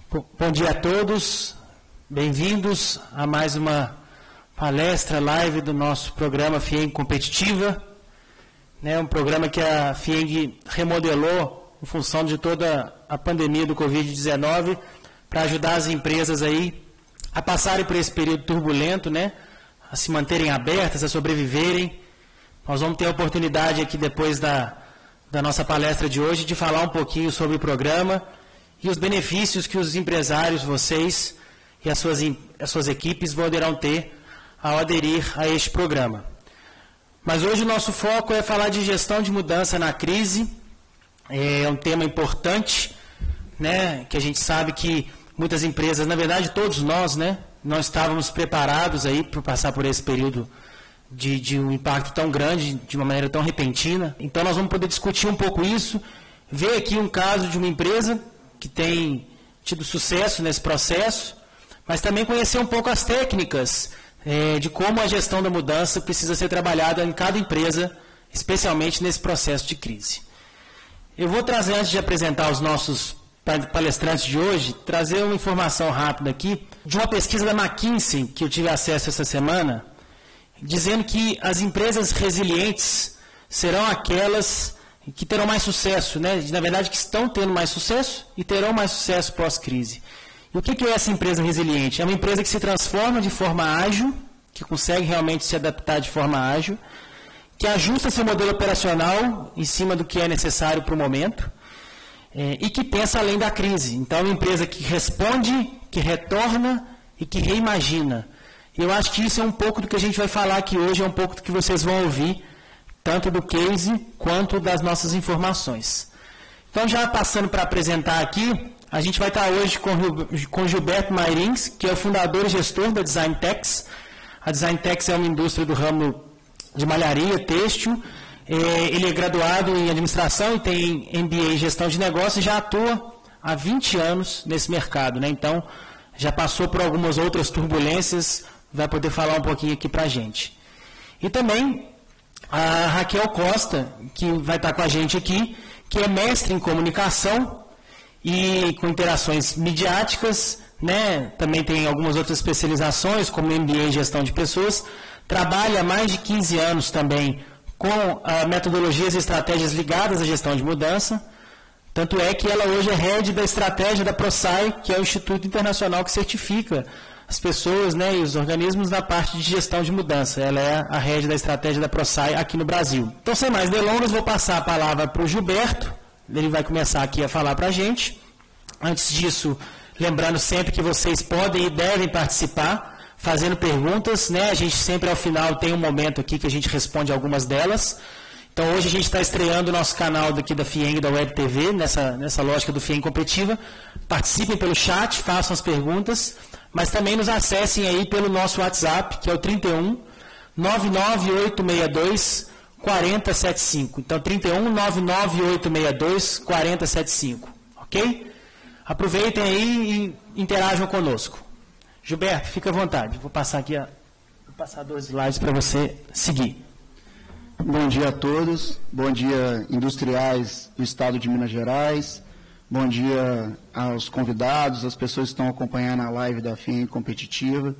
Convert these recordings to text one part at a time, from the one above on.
Bom dia a todos, bem-vindos a mais uma palestra live do nosso programa FIENG Competitiva, um programa que a FIENG remodelou em função de toda a pandemia do Covid-19 para ajudar as empresas aí a passarem por esse período turbulento, a se manterem abertas, a sobreviverem. Nós vamos ter a oportunidade aqui depois da nossa palestra de hoje de falar um pouquinho sobre o programa e os benefícios que os empresários, vocês e as suas equipes poderão ter ao aderir a este programa. Mas hoje o nosso foco é falar de gestão de mudança na crise. É um tema importante, que a gente sabe que muitas empresas, na verdade todos nós, não estávamos preparados aí para passar por esse período de um impacto tão grande, de uma maneira tão repentina. Então nós vamos poder discutir um pouco isso, ver aqui um caso de uma empresa que tem tido sucesso nesse processo, mas também conhecer um pouco as técnicas de como a gestão da mudança precisa ser trabalhada em cada empresa, especialmente nesse processo de crise. Eu vou trazer, antes de apresentar os nossos palestrantes de hoje, trazer uma informação rápida aqui de uma pesquisa da McKinsey, que eu tive acesso essa semana, dizendo que as empresas resilientes serão aquelas que terão mais sucesso, na verdade que estão tendo mais sucesso e terão mais sucesso pós-crise. E o que é essa empresa resiliente? É uma empresa que se transforma de forma ágil, que consegue realmente se adaptar de forma ágil, que ajusta seu modelo operacional em cima do que é necessário para o momento, e que pensa além da crise. Então, é uma empresa que responde, que retorna e que reimagina. E eu acho que isso é um pouco do que a gente vai falar aqui hoje, é um pouco do que vocês vão ouvir, tanto do case quanto das nossas informações. Então, já passando para apresentar aqui, a gente vai estar hoje com Gilberto Mairins, que é o fundador e gestor da Designtex. A Designtex é uma indústria do ramo de malharia, têxtil. Ele é graduado em administração e tem MBA em gestão de negócios e já atua há 20 anos nesse mercado. Então, já passou por algumas outras turbulências, vai poder falar um pouquinho aqui para a gente. E também a Raquel Costa, que vai estar com a gente aqui, que é mestre em comunicação e com interações midiáticas, também tem algumas outras especializações, como MBA em gestão de pessoas, trabalha há mais de 15 anos também com metodologias e estratégias ligadas à gestão de mudança, tanto é que ela hoje é head da estratégia da ProSci, que é o Instituto Internacional que certifica as pessoas e os organismos na parte de gestão de mudança. Ela é a head da estratégia da ProSci aqui no Brasil. Então, sem mais delongas, vou passar a palavra para o Gilberto. Ele vai começar aqui a falar para a gente. Antes disso, lembrando sempre que vocês podem e devem participar, fazendo perguntas. A gente sempre, ao final, tem um momento aqui que a gente responde algumas delas. Então, hoje a gente está estreando o nosso canal daqui da FIENG, da Web TV, nessa lógica do FIENG Competitiva. Participem pelo chat, façam as perguntas, mas também nos acessem aí pelo nosso WhatsApp, que é o 31 99862 4075. Então, 31 99862 4075. Ok? Aproveitem aí e interajam conosco. Gilberto, fica à vontade. Vou passar aqui, vou passar 2 slides para você seguir. Bom dia a todos. Bom dia, industriais do estado de Minas Gerais. Bom dia aos convidados, às pessoas que estão acompanhando a live da FIENG Competitiva.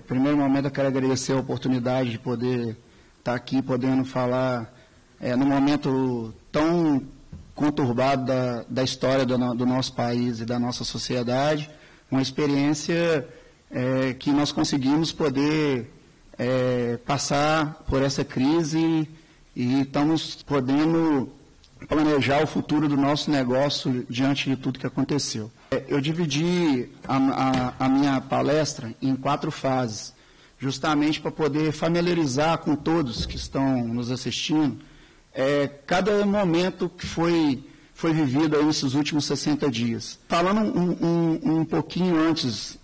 Primeiro momento, eu quero agradecer a oportunidade de poder estar aqui, podendo falar num momento tão conturbado da história do nosso país e da nossa sociedade, uma experiência que nós conseguimos poder passar por essa crise e estamos podendo planejar o futuro do nosso negócio diante de tudo que aconteceu. Eu dividi a minha palestra em 4 fases, justamente para poder familiarizar com todos que estão nos assistindo cada momento que foi vivido aí nesses últimos 60 dias. Falando um pouquinho antes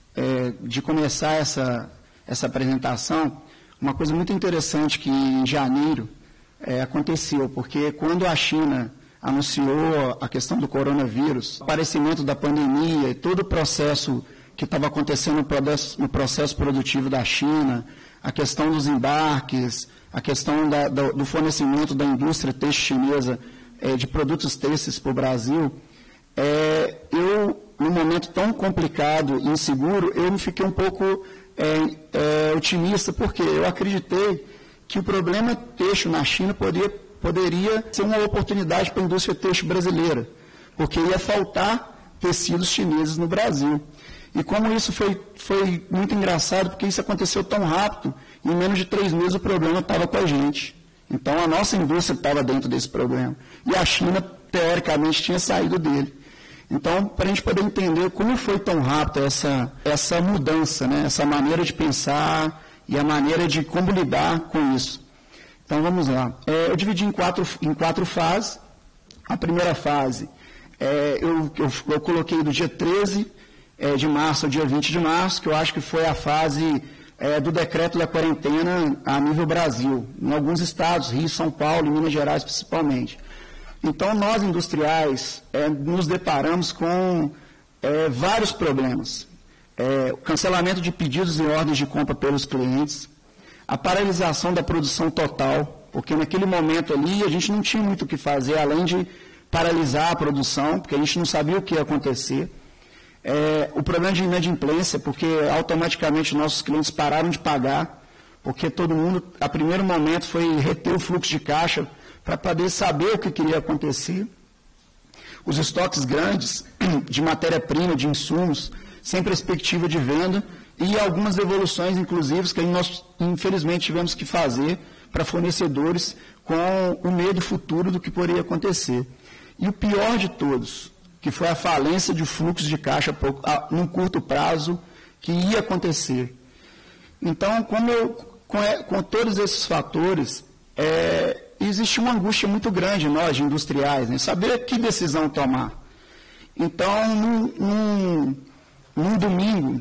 de começar essa apresentação, uma coisa muito interessante que em janeiro aconteceu, porque quando a China anunciou a questão do coronavírus, o aparecimento da pandemia e todo o processo que estava acontecendo no processo produtivo da China, a questão dos embarques, a questão do fornecimento da indústria têxtil chinesa de produtos têxteis para o Brasil, eu, no num momento tão complicado e inseguro, eu me fiquei um pouco otimista, porque eu acreditei que o problema têxtil na China poderia ser uma oportunidade para a indústria têxtil brasileira, porque ia faltar tecidos chineses no Brasil. E como isso foi muito engraçado, porque isso aconteceu tão rápido, em menos de 3 meses o problema estava com a gente. Então a nossa indústria estava dentro desse problema. E a China, teoricamente, tinha saído dele. Então, para a gente poder entender como foi tão rápido essa mudança, né? Essa maneira de pensar e a maneira de como lidar com isso. Então, vamos lá. Eu dividi em quatro fases. A primeira fase, eu coloquei do dia 13 de março ao dia 20 de março, que eu acho que foi a fase do decreto da quarentena a nível Brasil, em alguns estados, Rio, São Paulo e Minas Gerais principalmente. Então, nós industriais nos deparamos com vários problemas. O cancelamento de pedidos e ordens de compra pelos clientes, a paralisação da produção total, porque naquele momento ali a gente não tinha muito o que fazer, além de paralisar a produção, porque a gente não sabia o que ia acontecer. O problema de inadimplência, porque automaticamente nossos clientes pararam de pagar, porque todo mundo, a primeiro momento, foi reter o fluxo de caixa para poder saber o que queria acontecer. Os estoques grandes de matéria-prima, de insumos, sem perspectiva de venda, e algumas devoluções, inclusive, que nós, infelizmente, tivemos que fazer para fornecedores com o medo futuro do que poderia acontecer. E o pior de todos, que foi a falência de fluxo de caixa num curto prazo que ia acontecer. Então, com todos esses fatores, existe uma angústia muito grande nós, de industriais, né? Saber que decisão tomar. Então, num domingo,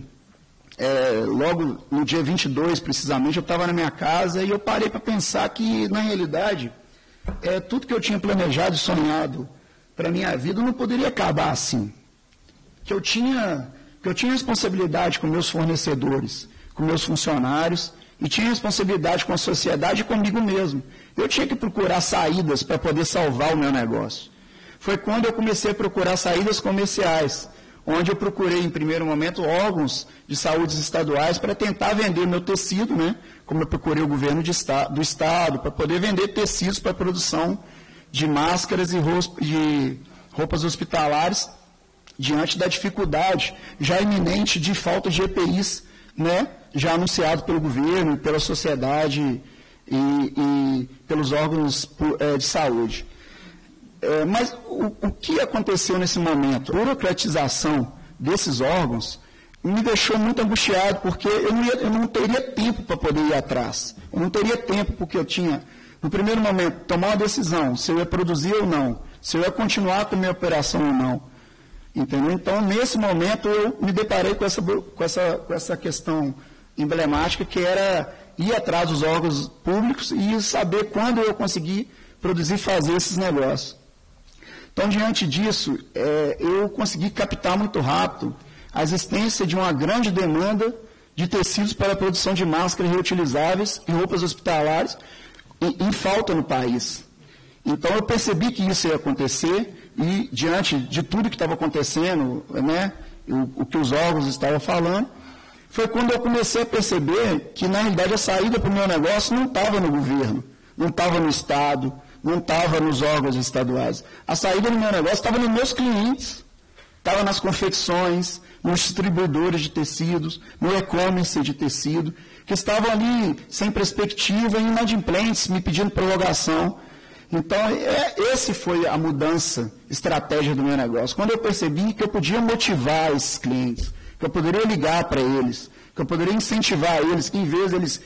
logo no dia 22, precisamente, eu estava na minha casa e eu parei para pensar que, na realidade, tudo que eu tinha planejado e sonhado para a minha vida não poderia acabar assim. Que eu tinha responsabilidade com meus fornecedores, com meus funcionários, e tinha responsabilidade com a sociedade e comigo mesmo. Eu tinha que procurar saídas para poder salvar o meu negócio. Foi quando eu comecei a procurar saídas comerciais, onde eu procurei, em primeiro momento, órgãos de saúde estaduais para tentar vender meu tecido, né? Como eu procurei o governo do Estado, para poder vender tecidos para a produção de máscaras e roupas hospitalares, diante da dificuldade já iminente de falta de EPIs, né? Já anunciado pelo governo, pela sociedade e pelos órgãos de saúde. Mas o que aconteceu nesse momento? A burocratização desses órgãos me deixou muito angustiado, porque eu não teria tempo para poder ir atrás. Eu não teria tempo, porque eu tinha, no primeiro momento, tomar uma decisão, se eu ia produzir ou não, se eu ia continuar com a minha operação ou não. Entendeu? Então, nesse momento, eu me deparei com essa questão emblemática, que era ir atrás dos órgãos públicos e saber quando eu conseguir produzir e fazer esses negócios. Então, diante disso, eu consegui captar muito rápido a existência de uma grande demanda de tecidos para a produção de máscaras reutilizáveis e roupas hospitalares em falta no país. Então, eu percebi que isso ia acontecer e, diante de tudo que estava acontecendo, né, o que os órgãos estavam falando, foi quando eu comecei a perceber que, na realidade, a saída para o meu negócio não estava no governo, não estava no Estado, não estava nos órgãos estaduais. A saída do meu negócio estava nos meus clientes, estava nas confecções, nos distribuidores de tecidos, no e-commerce de tecido, que estavam ali sem perspectiva e inadimplentes, me pedindo prorrogação. Então, essa foi a mudança estratégica do meu negócio. Quando eu percebi que eu podia motivar esses clientes, que eu poderia ligar para eles, que eu poderia incentivar eles, que em vez de eles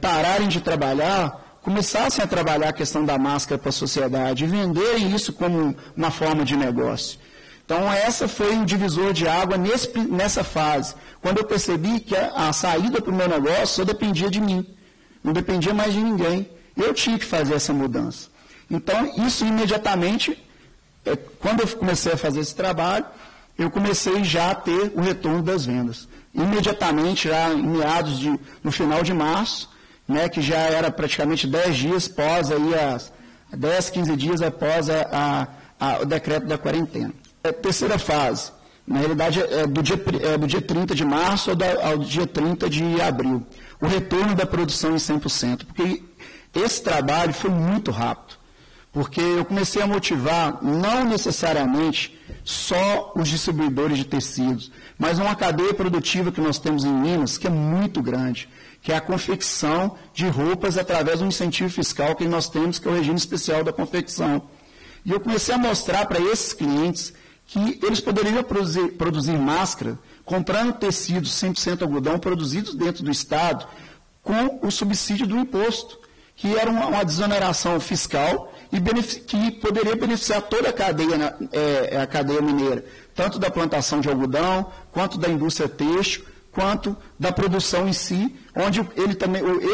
pararem de trabalhar, começassem a trabalhar a questão da máscara para a sociedade e venderem isso como uma forma de negócio. Então, essa foi um divisor de água nessa fase, quando eu percebi que a saída para o meu negócio só dependia de mim, não dependia mais de ninguém. Eu tinha que fazer essa mudança. Então, isso imediatamente, quando eu comecei a fazer esse trabalho, eu comecei já a ter o retorno das vendas. Imediatamente, já em no final de março, né, que já era praticamente 10 dias após, 10, 15 dias após o decreto da quarentena. terceira fase. Na realidade, é do dia 30 de março ao dia 30 de abril. O retorno da produção em 100%. Porque esse trabalho foi muito rápido. Porque eu comecei a motivar, não necessariamente só os distribuidores de tecidos, mas uma cadeia produtiva que nós temos em Minas, que é muito grande, que é a confecção de roupas através de um incentivo fiscal que nós temos, que é o regime especial da confecção. E eu comecei a mostrar para esses clientes que eles poderiam produzir máscara comprando tecidos 100% algodão produzidos dentro do Estado com o subsídio do imposto, que era uma desoneração fiscal e que poderia beneficiar toda a cadeia mineira, tanto da plantação de algodão, quanto da indústria têxtil, quanto da produção em si, onde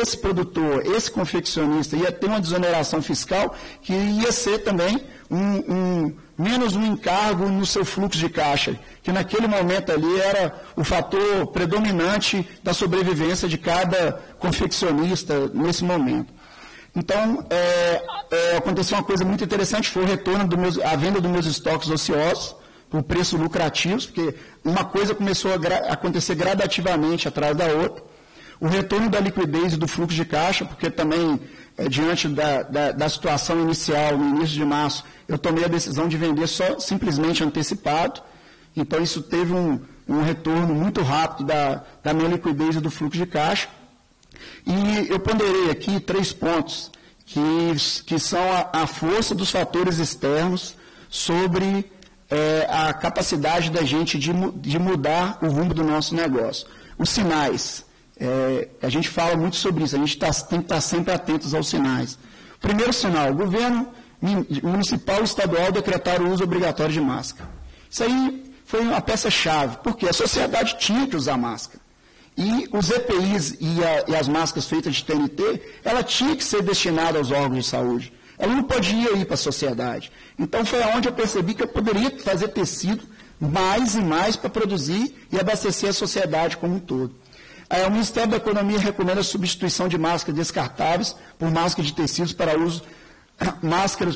esse produtor, esse confeccionista ia ter uma desoneração fiscal que ia ser também menos um encargo no seu fluxo de caixa, que naquele momento ali era o fator predominante da sobrevivência de cada confeccionista nesse momento. Então, aconteceu uma coisa muito interessante, foi o retorno a venda dos meus estoques ociosos, por preços lucrativos, porque uma coisa começou a acontecer gradativamente atrás da outra. O retorno da liquidez e do fluxo de caixa, porque também, diante da situação inicial, no início de março, eu tomei a decisão de vender simplesmente antecipado. Então, isso teve um retorno muito rápido da minha liquidez e do fluxo de caixa. E eu ponderei aqui 3 pontos, que são a força dos fatores externos sobre a capacidade da gente de mudar o rumo do nosso negócio. Os sinais, a gente fala muito sobre isso, a gente tem que estar sempre atentos aos sinais. Primeiro sinal, o governo municipal e estadual decretaram o uso obrigatório de máscara. Isso aí foi uma peça-chave, porque a sociedade tinha que usar máscara. E os EPIs e as máscaras feitas de TNT, ela tinha que ser destinada aos órgãos de saúde. Ela não podia ir para a sociedade. Então, foi onde eu percebi que eu poderia fazer tecido mais e mais para produzir e abastecer a sociedade como um todo. O Ministério da Economia recomenda a substituição de máscaras descartáveis por máscaras de tecidos para uso,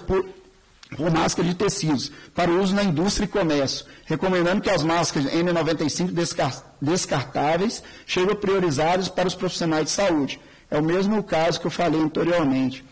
por máscara de tecidos, para uso na indústria e comércio, recomendando que as máscaras N95 descartáveis sejam priorizadas para os profissionais de saúde. É o mesmo caso que eu falei anteriormente.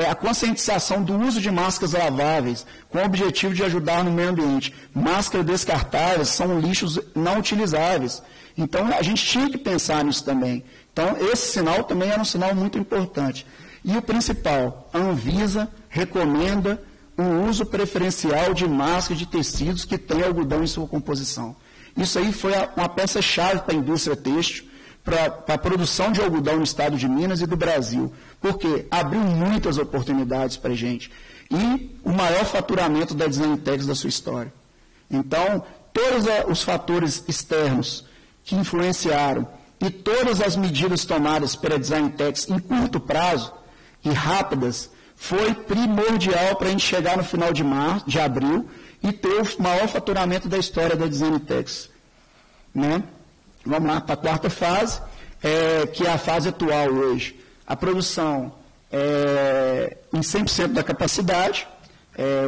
A conscientização do uso de máscaras laváveis, com o objetivo de ajudar no meio ambiente. Máscaras descartáveis são lixos não utilizáveis. Então, a gente tinha que pensar nisso também. Então, esse sinal também era um sinal muito importante. E o principal, a Anvisa recomenda o uso preferencial de máscaras de tecidos que têm algodão em sua composição. Isso aí foi uma peça-chave para a indústria têxtil, para a produção de algodão no estado de Minas e do Brasil, porque abriu muitas oportunidades para a gente. E o maior faturamento da Design-Tex da sua história. Então, todos os fatores externos que influenciaram e todas as medidas tomadas pela Design-Tex em curto prazo e rápidas, foi primordial para a gente chegar no final de abril e ter o maior faturamento da história da Design-Tex. Né? Vamos lá para a quarta fase, que é a fase atual hoje. A produção em 100% da capacidade,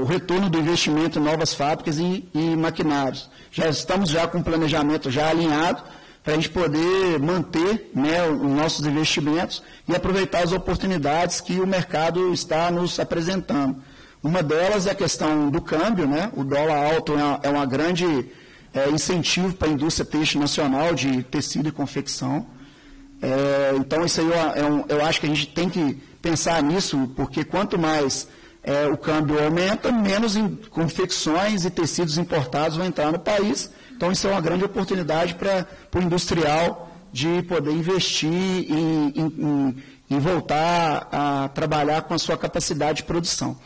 o retorno do investimento em novas fábricas e maquinários. Já estamos com o planejamento já alinhado para a gente poder manter, né, os nossos investimentos e aproveitar as oportunidades que o mercado está nos apresentando. Uma delas é a questão do câmbio, né? O dólar alto é uma grande incentivo para a indústria têxtil nacional de tecido e confecção. Então, isso aí eu acho que a gente tem que pensar nisso, porque quanto mais o câmbio aumenta, menos confecções e tecidos importados vão entrar no país. Então, isso é uma grande oportunidade para o industrial de poder investir e voltar a trabalhar com a sua capacidade de produção.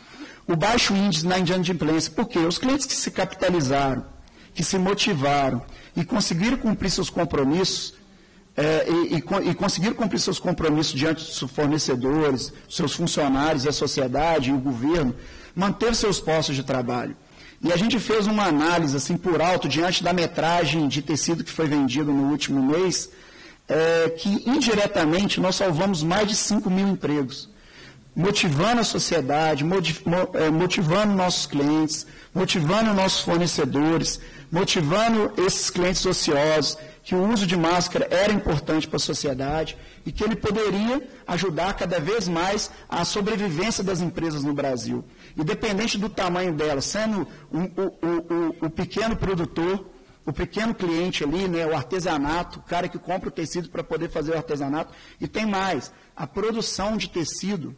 O baixo índice na inadimplência, por quê? Os clientes que se capitalizaram, que se motivaram e conseguiram cumprir seus compromissos, e conseguiram cumprir seus compromissos diante dos fornecedores, seus funcionários, a sociedade e o governo, manter seus postos de trabalho. E a gente fez uma análise, assim, por alto, diante da metragem de tecido que foi vendido no último mês, que indiretamente nós salvamos mais de 5 mil empregos. motivando a sociedade, motivando nossos clientes, motivando nossos fornecedores, motivando esses clientes ociosos, que o uso de máscara era importante para a sociedade e que ele poderia ajudar cada vez mais a sobrevivência das empresas no Brasil. Independente do tamanho dela, sendo o pequeno produtor, o pequeno cliente ali, né, o artesanato, o cara que compra o tecido para poder fazer o artesanato. E tem mais, a produção de tecido,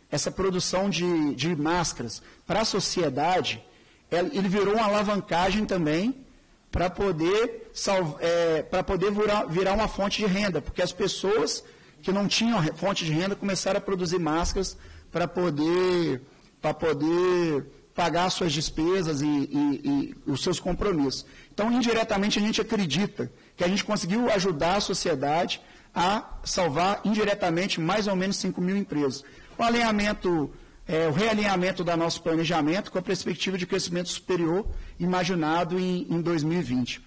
essa produção de máscaras para a sociedade, ele virou uma alavancagem também para poder virar uma fonte de renda, porque as pessoas que não tinham fonte de renda começaram a produzir máscaras para poder pagar suas despesas e os seus compromissos. Então, indiretamente, a gente acredita que a gente conseguiu ajudar a sociedade a salvar indiretamente mais ou menos 5 mil empresas. O realinhamento do nosso planejamento com a perspectiva de crescimento superior imaginado em 2020.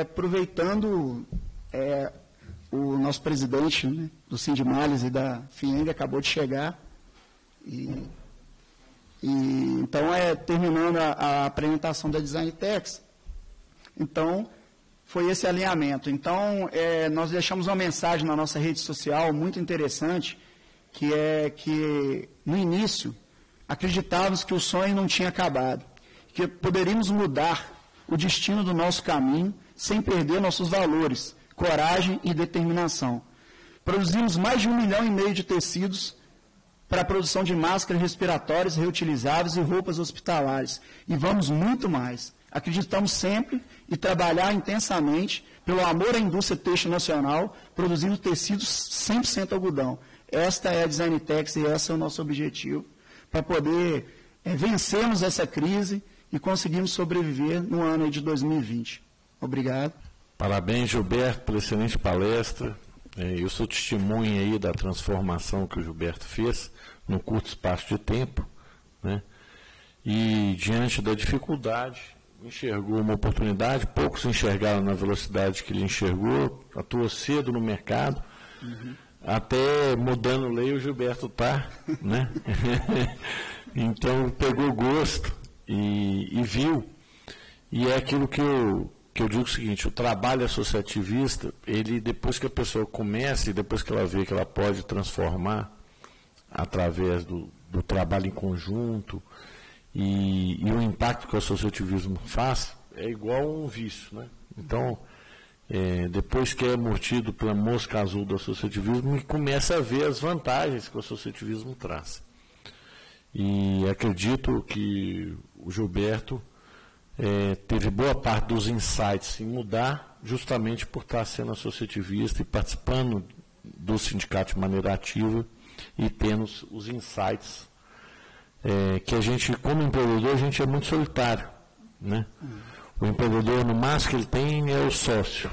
Aproveitando, o nosso presidente, né, do Sindimales e da FIENG acabou de chegar, então, terminando a apresentação da Designtex, então, foi esse alinhamento. Então, nós deixamos uma mensagem na nossa rede social muito interessante, que é que, no início, acreditávamos que o sonho não tinha acabado, que poderíamos mudar o destino do nosso caminho sem perder nossos valores, coragem e determinação. Produzimos mais de 1,5 milhão de tecidos para a produção de máscaras respiratórias reutilizáveis e roupas hospitalares. E vamos muito mais. Acreditamos sempre e trabalhar intensamente pelo amor à indústria têxtil nacional, produzindo tecidos 100% algodão. Esta é a Designtex e esse é o nosso objetivo, para poder vencermos essa crise e conseguirmos sobreviver no ano de 2020. Obrigado. Parabéns, Gilberto, pela excelente palestra. Eu sou testemunha aí da transformação que o Gilberto fez num curto espaço de tempo, né? E diante da dificuldade, enxergou uma oportunidade, poucos enxergaram na velocidade que ele enxergou, atuou cedo no mercado, até mudando lei o Gilberto está, né? Então pegou gosto e viu, e é aquilo que eu digo o seguinte: o trabalho associativista, ele, depois que a pessoa começa e depois que ela vê que ela pode transformar através do trabalho em conjunto e o impacto que o associativismo faz, é igual um vício, né? Então, depois que é mordido pela mosca azul do associativismo, começa a ver as vantagens que o associativismo traz. E acredito que o Gilberto teve boa parte dos insights em mudar, justamente por estar sendo associativista e participando do sindicato de maneira ativa e tendo os insights que a gente, como empreendedor, a gente é muito solitário, né? O empreendedor, no máximo que ele tem, é o sócio.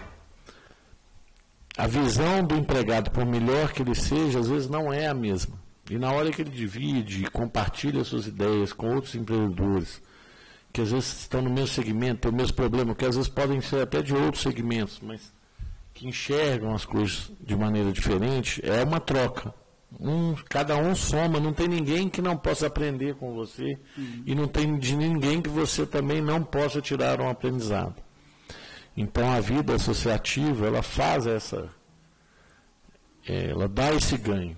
A visão do empregado, por melhor que ele seja, às vezes não é a mesma. E na hora que ele divide, compartilha suas ideias com outros empreendedores, que às vezes estão no mesmo segmento, têm o mesmo problema, que às vezes podem ser até de outros segmentos, mas que enxergam as coisas de maneira diferente, é uma troca. Cada um soma, não tem ninguém que não possa aprender com você e não tem de ninguém que você também não possa tirar um aprendizado. Então a vida associativa, ela faz ela dá esse ganho.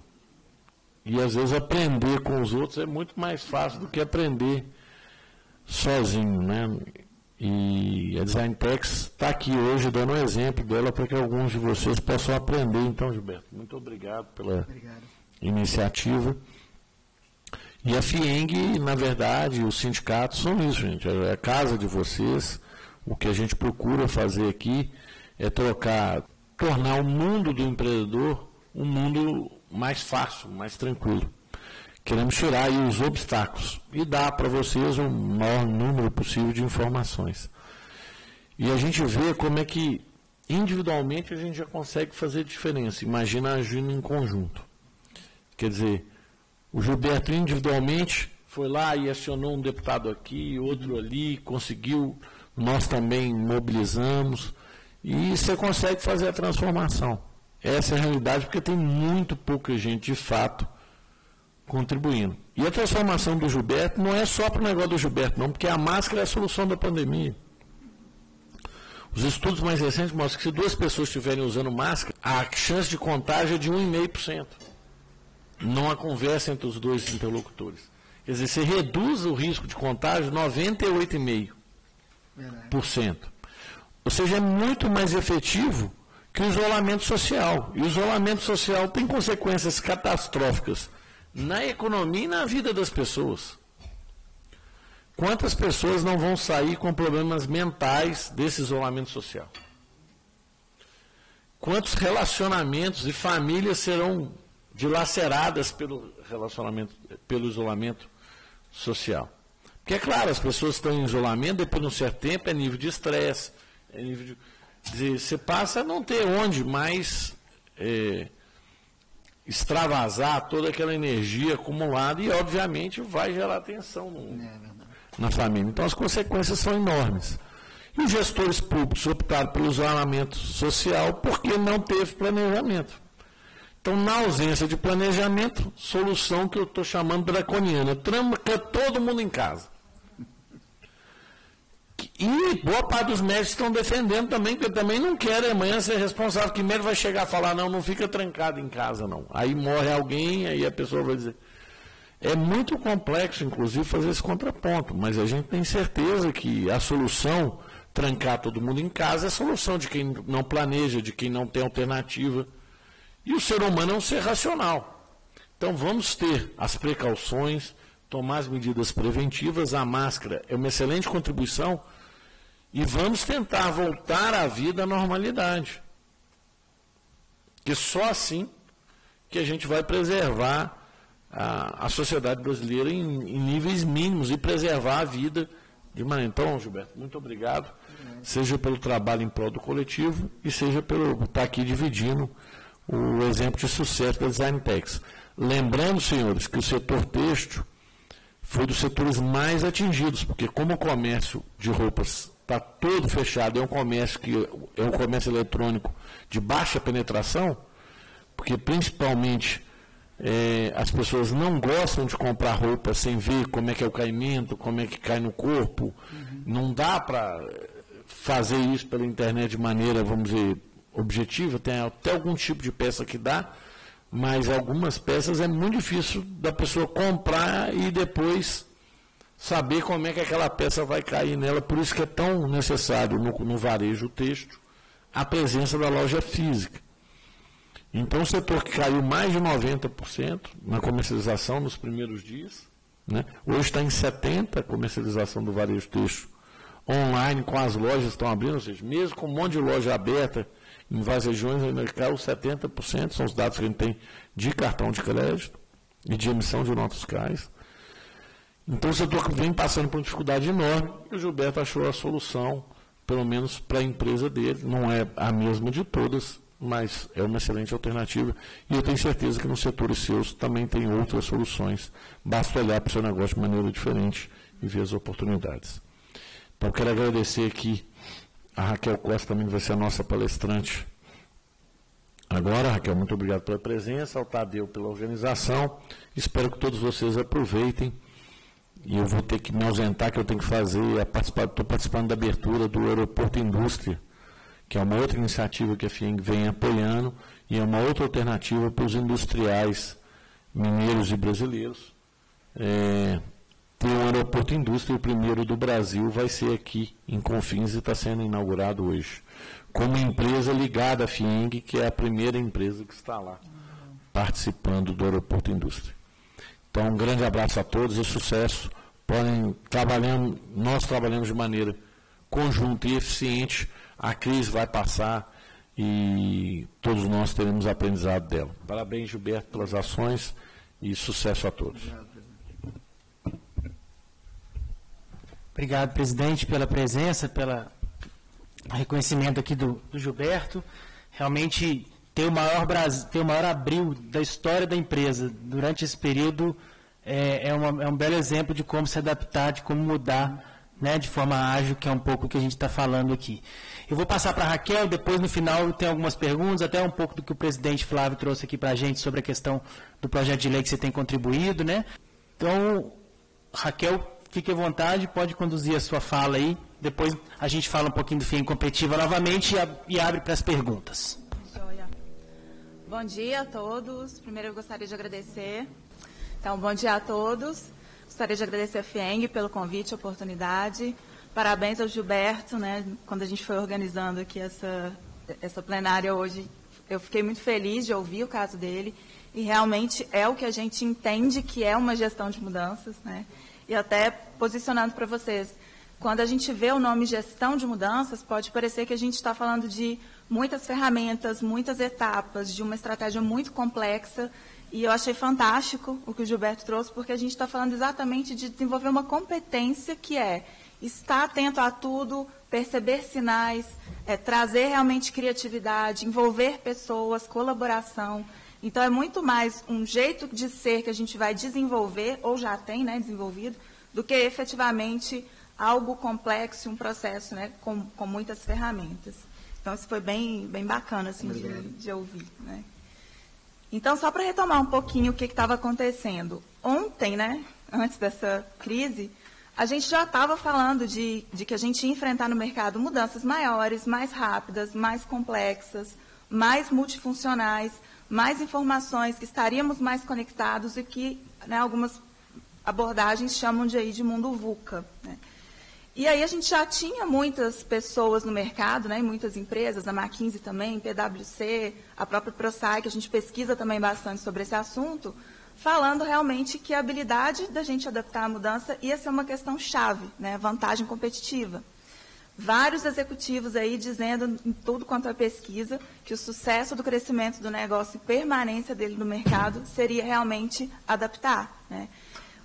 E às vezes aprender com os outros é muito mais fácil do que aprender sozinho, né? E a Designtex está aqui hoje dando um exemplo dela para que alguns de vocês possam aprender. Então, Gilberto, muito obrigado pela iniciativa. E a FIENG, na verdade, os sindicatos são isso, gente, é a casa de vocês. O que a gente procura fazer aqui é tornar o mundo do empreendedor um mundo mais fácil, mais tranquilo. Queremos tirar aí os obstáculos e dar para vocês o maior número possível de informações. E a gente vê como é que, individualmente, a gente já consegue fazer diferença. Imagina agindo em conjunto. Quer dizer, o Gilberto individualmente foi lá e acionou um deputado aqui, outro ali, conseguiu, nós também mobilizamos, e você consegue fazer a transformação. Essa é a realidade, porque tem muito pouca gente, de fato, contribuindo. E a transformação do Gilberto não é só para o negócio do Gilberto, não, porque a máscara é a solução da pandemia. Os estudos mais recentes mostram que se 2 pessoas estiverem usando máscara, a chance de contágio é de 1,5%. Não há conversa entre os 2 interlocutores. Quer dizer, você reduz o risco de contágio 98,5%. Ou seja, é muito mais efetivo que o isolamento social. E o isolamento social tem consequências catastróficas na economia e na vida das pessoas. Quantas pessoas não vão sair com problemas mentais desse isolamento social? Quantos relacionamentos e famílias serão dilaceradas pelo isolamento social? Porque, é claro, as pessoas estão em isolamento, depois de um certo tempo, é nível de estresse, é nível de... Dizer, você passa a não ter onde mais extravasar toda aquela energia acumulada e, obviamente, vai gerar tensão na família. Então, as consequências são enormes. E os gestores públicos optaram pelo isolamento social porque não teve planejamento. Então, na ausência de planejamento, solução que eu estou chamando draconiana, tranca todo mundo em casa. E boa parte dos médicos estão defendendo também, porque também não querem amanhã ser responsável, que médico vai chegar a falar, não fica trancado em casa, não. Aí morre alguém, aí a pessoa vai dizer... É muito complexo, inclusive, fazer esse contraponto, mas a gente tem certeza que a solução, trancar todo mundo em casa, é a solução de quem não planeja, de quem não tem alternativa. E o ser humano é um ser racional. Então, vamos ter as precauções, tomar as medidas preventivas, a máscara é uma excelente contribuição, e vamos tentar voltar à vida à normalidade. Porque só assim que a gente vai preservar a sociedade brasileira em níveis mínimos e preservar a vida de maneira. Então, Gilberto, muito obrigado, seja pelo trabalho em prol do coletivo e seja pelo estar aqui dividindo o exemplo de sucesso da Designtex. Lembrando, senhores, que o setor têxtil foi dos setores mais atingidos, porque como o comércio de roupas está todo fechado, é um comércio eletrônico de baixa penetração, porque principalmente as pessoas não gostam de comprar roupa sem ver como é que é o caimento, como é que cai no corpo. Não dá para fazer isso pela internet de maneira, vamos dizer, objetiva. Tem até algum tipo de peça que dá, mas algumas peças é muito difícil da pessoa comprar e depois saber como é que aquela peça vai cair nela. Por isso que é tão necessário no varejo têxtil a presença da loja física. Então, o setor que caiu mais de 90% na comercialização nos primeiros dias, né? Hoje está em 70% a comercialização do varejo têxtil online, com as lojas que estão abrindo, ou seja, mesmo com um monte de loja aberta em várias regiões, ainda caiu 70%, são os dados que a gente tem de cartão de crédito e de emissão de notas fiscais. Então, o setor que vem passando por uma dificuldade enorme, e o Gilberto achou a solução, pelo menos para a empresa dele, não é a mesma de todas, mas é uma excelente alternativa, e eu tenho certeza que nos setores seus também tem outras soluções. Basta olhar para o seu negócio de maneira diferente e ver as oportunidades. Então, quero agradecer aqui a Raquel Costa, também vai ser a nossa palestrante agora. Raquel, muito obrigado pela presença, ao Tadeu pela organização, espero que todos vocês aproveitem, e eu vou ter que me ausentar, que eu tenho que fazer, estou participando da abertura do Aeroporto Indústria, que é uma outra iniciativa que a FIENG vem apoiando, e é uma outra alternativa para os industriais mineiros e brasileiros. Tem um aeroporto indústria, o primeiro do Brasil, vai ser aqui em Confins e está sendo inaugurado hoje, com uma empresa ligada à FIENG, que é a primeira empresa que está lá participando do aeroporto indústria. Então, um grande abraço a todos e sucesso. Nós trabalhamos de maneira conjunta e eficiente. A crise vai passar e todos nós teremos aprendizado dela. Parabéns, Gilberto, pelas ações e sucesso a todos. Obrigado, presidente, pela presença, pelo reconhecimento aqui do Gilberto. Realmente, ter o maior abril da história da empresa durante esse período é um belo exemplo de como se adaptar, de como mudar né, de forma ágil, que é um pouco o que a gente está falando aqui. Eu vou passar para a Raquel, depois no final tem algumas perguntas, até um pouco do que o presidente Flávio trouxe aqui para a gente sobre a questão do projeto de lei que você tem contribuído, né? Então, Raquel, fique à vontade, pode conduzir a sua fala aí, depois a gente fala um pouquinho do FIEM Competitiva novamente e abre para as perguntas. Joia. Bom dia a todos. Primeiro eu gostaria de agradecer. Então, bom dia a todos. Gostaria de agradecer a FIENG pelo convite, a oportunidade. Parabéns ao Gilberto, né? Quando a gente foi organizando aqui essa plenária hoje, eu fiquei muito feliz de ouvir o caso dele, e realmente é o que a gente entende que é uma gestão de mudanças, né? E até posicionando para vocês, quando a gente vê o nome gestão de mudanças, pode parecer que a gente está falando de muitas ferramentas, muitas etapas, de uma estratégia muito complexa, e eu achei fantástico o que o Gilberto trouxe, porque a gente está falando exatamente de desenvolver uma competência que é estar atento a tudo, perceber sinais, trazer realmente criatividade, envolver pessoas, colaboração. Então, é muito mais um jeito de ser que a gente vai desenvolver, ou já tem, né, desenvolvido, do que efetivamente algo complexo, um processo, né, com muitas ferramentas. Então, isso foi bem bacana assim, de ouvir, né? Então, só para retomar um pouquinho o que estava acontecendo. Ontem, né, antes dessa crise, a gente já estava falando de que a gente ia enfrentar no mercado mudanças maiores, mais rápidas, mais complexas, mais multifuncionais, mais informações, que estaríamos mais conectados e que, né, algumas abordagens chamam de mundo VUCA, né? E aí a gente já tinha muitas pessoas no mercado, né, muitas empresas, a McKinsey também, PwC, a própria ProSci, que a gente pesquisa também bastante sobre esse assunto, falando realmente que a habilidade da gente adaptar a mudança ia ser uma questão chave, né, vantagem competitiva. Vários executivos aí dizendo em tudo quanto é pesquisa que o sucesso do crescimento do negócio e permanência dele no mercado seria realmente adaptar, né?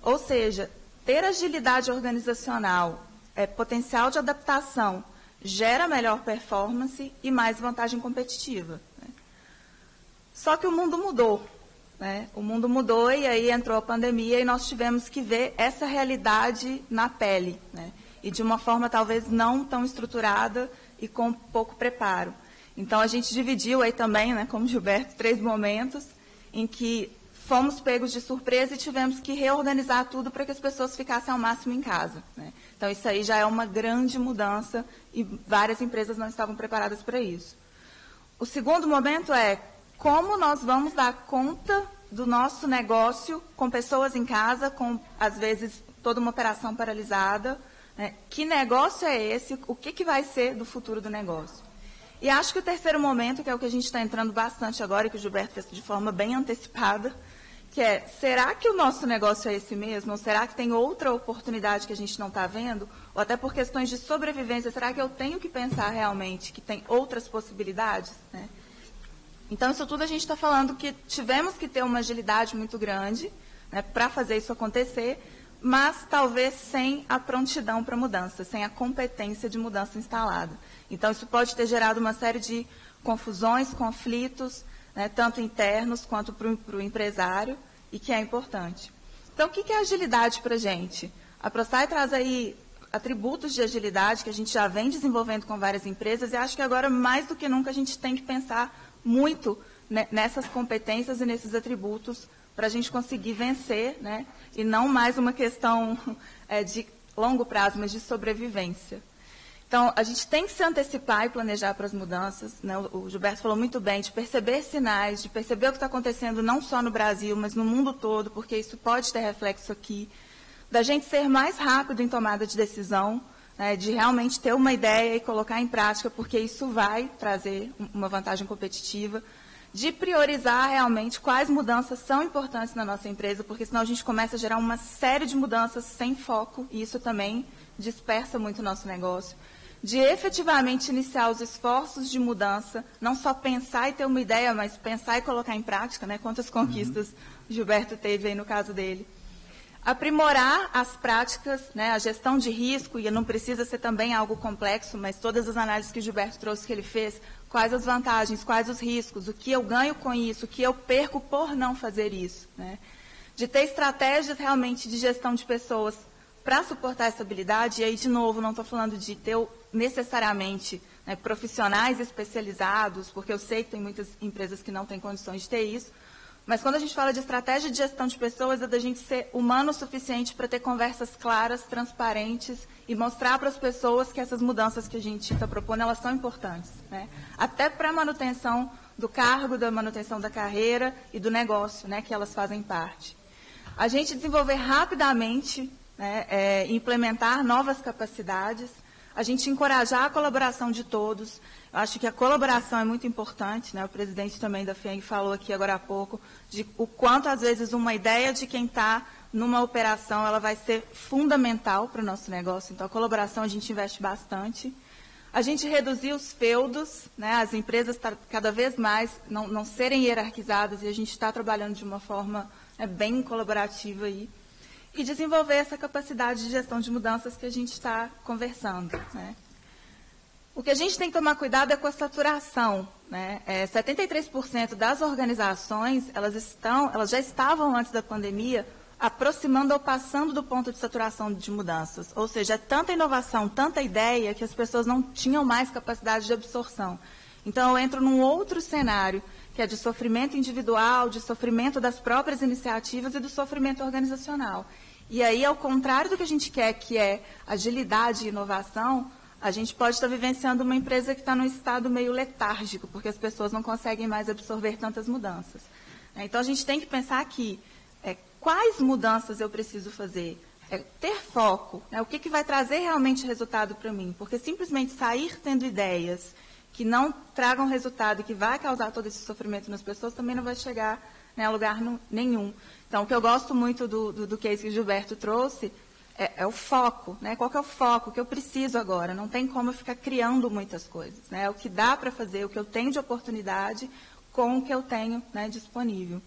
Ou seja, ter agilidade organizacional, potencial de adaptação, gera melhor performance e mais vantagem competitiva, né? Só que o mundo mudou, né? O mundo mudou e aí entrou a pandemia e nós tivemos que ver essa realidade na pele, né? E de uma forma talvez não tão estruturada e com pouco preparo. Então, a gente dividiu aí também, né, como Gilberto, 3 momentos em que fomos pegos de surpresa e tivemos que reorganizar tudo para que as pessoas ficassem ao máximo em casa, né? Então, isso aí já é uma grande mudança e várias empresas não estavam preparadas para isso. O segundo momento é como nós vamos dar conta do nosso negócio com pessoas em casa, com, às vezes, toda uma operação paralisada. Que negócio é esse? O que vai ser do futuro do negócio? E acho que o terceiro momento, que é o que a gente está entrando bastante agora, e que o Gilberto fez de forma bem antecipada, que é, será que o nosso negócio é esse mesmo? Ou será que tem outra oportunidade que a gente não está vendo? Ou até por questões de sobrevivência, será que eu tenho que pensar realmente que tem outras possibilidades, né? Então, isso tudo a gente está falando que tivemos que ter uma agilidade muito grande, né, para fazer isso acontecer, mas talvez sem a prontidão para mudança, sem a competência de mudança instalada. Então, isso pode ter gerado uma série de confusões, conflitos, né, tanto internos quanto para o empresário, e que é importante. Então, o que é agilidade para a gente? A ProSci traz aí atributos de agilidade que a gente já vem desenvolvendo com várias empresas, e acho que agora, mais do que nunca, a gente tem que pensar muito, né, nessas competências e nesses atributos para a gente conseguir vencer, né, e não mais uma questão de longo prazo, mas de sobrevivência. Então, a gente tem que se antecipar e planejar para as mudanças, né? O Gilberto falou muito bem, de perceber sinais, de perceber o que está acontecendo não só no Brasil, mas no mundo todo, porque isso pode ter reflexo aqui, da gente ser mais rápido em tomada de decisão, né, de realmente ter uma ideia e colocar em prática, porque isso vai trazer uma vantagem competitiva, de priorizar realmente quais mudanças são importantes na nossa empresa, porque senão a gente começa a gerar uma série de mudanças sem foco, e isso também dispersa muito o nosso negócio. De efetivamente iniciar os esforços de mudança, não só pensar e ter uma ideia, mas pensar e colocar em prática, né? Quantas conquistas o Gilberto teve aí no caso dele. Aprimorar as práticas, né? A gestão de risco, e não precisa ser também algo complexo, mas todas as análises que o Gilberto trouxe, que ele fez, quais as vantagens, quais os riscos, o que eu ganho com isso, o que eu perco por não fazer isso, né? De ter estratégias realmente de gestão de pessoas para suportar essa habilidade, e aí, de novo, não estou falando de ter necessariamente, né, profissionais especializados, porque eu sei que tem muitas empresas que não têm condições de ter isso, mas quando a gente fala de estratégia de gestão de pessoas, é da gente ser humano o suficiente para ter conversas claras, transparentes e mostrar para as pessoas que essas mudanças que a gente está propondo, elas são importantes, né? Até para a manutenção do cargo, da manutenção da carreira e do negócio, né, que elas fazem parte. A gente desenvolver rapidamente, né, implementar novas capacidades, a gente encorajar a colaboração de todos. Eu acho que a colaboração é muito importante, né? O presidente também da FIENG falou aqui agora há pouco, de o quanto, às vezes, uma ideia de quem está numa operação, ela vai ser fundamental para o nosso negócio. Então, a colaboração a gente investe bastante. A gente reduzir os feudos, né? As empresas cada vez mais não serem hierarquizadas, e a gente está trabalhando de uma forma, né, bem colaborativa aí. E desenvolver essa capacidade de gestão de mudanças que a gente está conversando, né? O que a gente tem que tomar cuidado é com a saturação, né? 73% das organizações, elas já estavam antes da pandemia aproximando ou passando do ponto de saturação de mudanças. Ou seja, é tanta inovação, tanta ideia, que as pessoas não tinham mais capacidade de absorção. Então, eu entro num outro cenário, que é de sofrimento individual, de sofrimento das próprias iniciativas e do sofrimento organizacional. E aí, ao contrário do que a gente quer, que é agilidade e inovação, a gente pode estar vivenciando uma empresa que está num estado meio letárgico, porque as pessoas não conseguem mais absorver tantas mudanças. Então, a gente tem que pensar aqui, quais mudanças eu preciso fazer? Ter foco, né? O que vai trazer realmente resultado para mim? Porque simplesmente sair tendo ideias que não tragam resultado e que vai causar todo esse sofrimento nas pessoas, também não vai chegar, né, a lugar nenhum. Então, o que eu gosto muito do case que o Gilberto trouxe é o foco, né? Qual que é o foco? O que eu preciso agora? Não tem como eu ficar criando muitas coisas, né? É o que dá para fazer, o que eu tenho de oportunidade com o que eu tenho, né, disponível.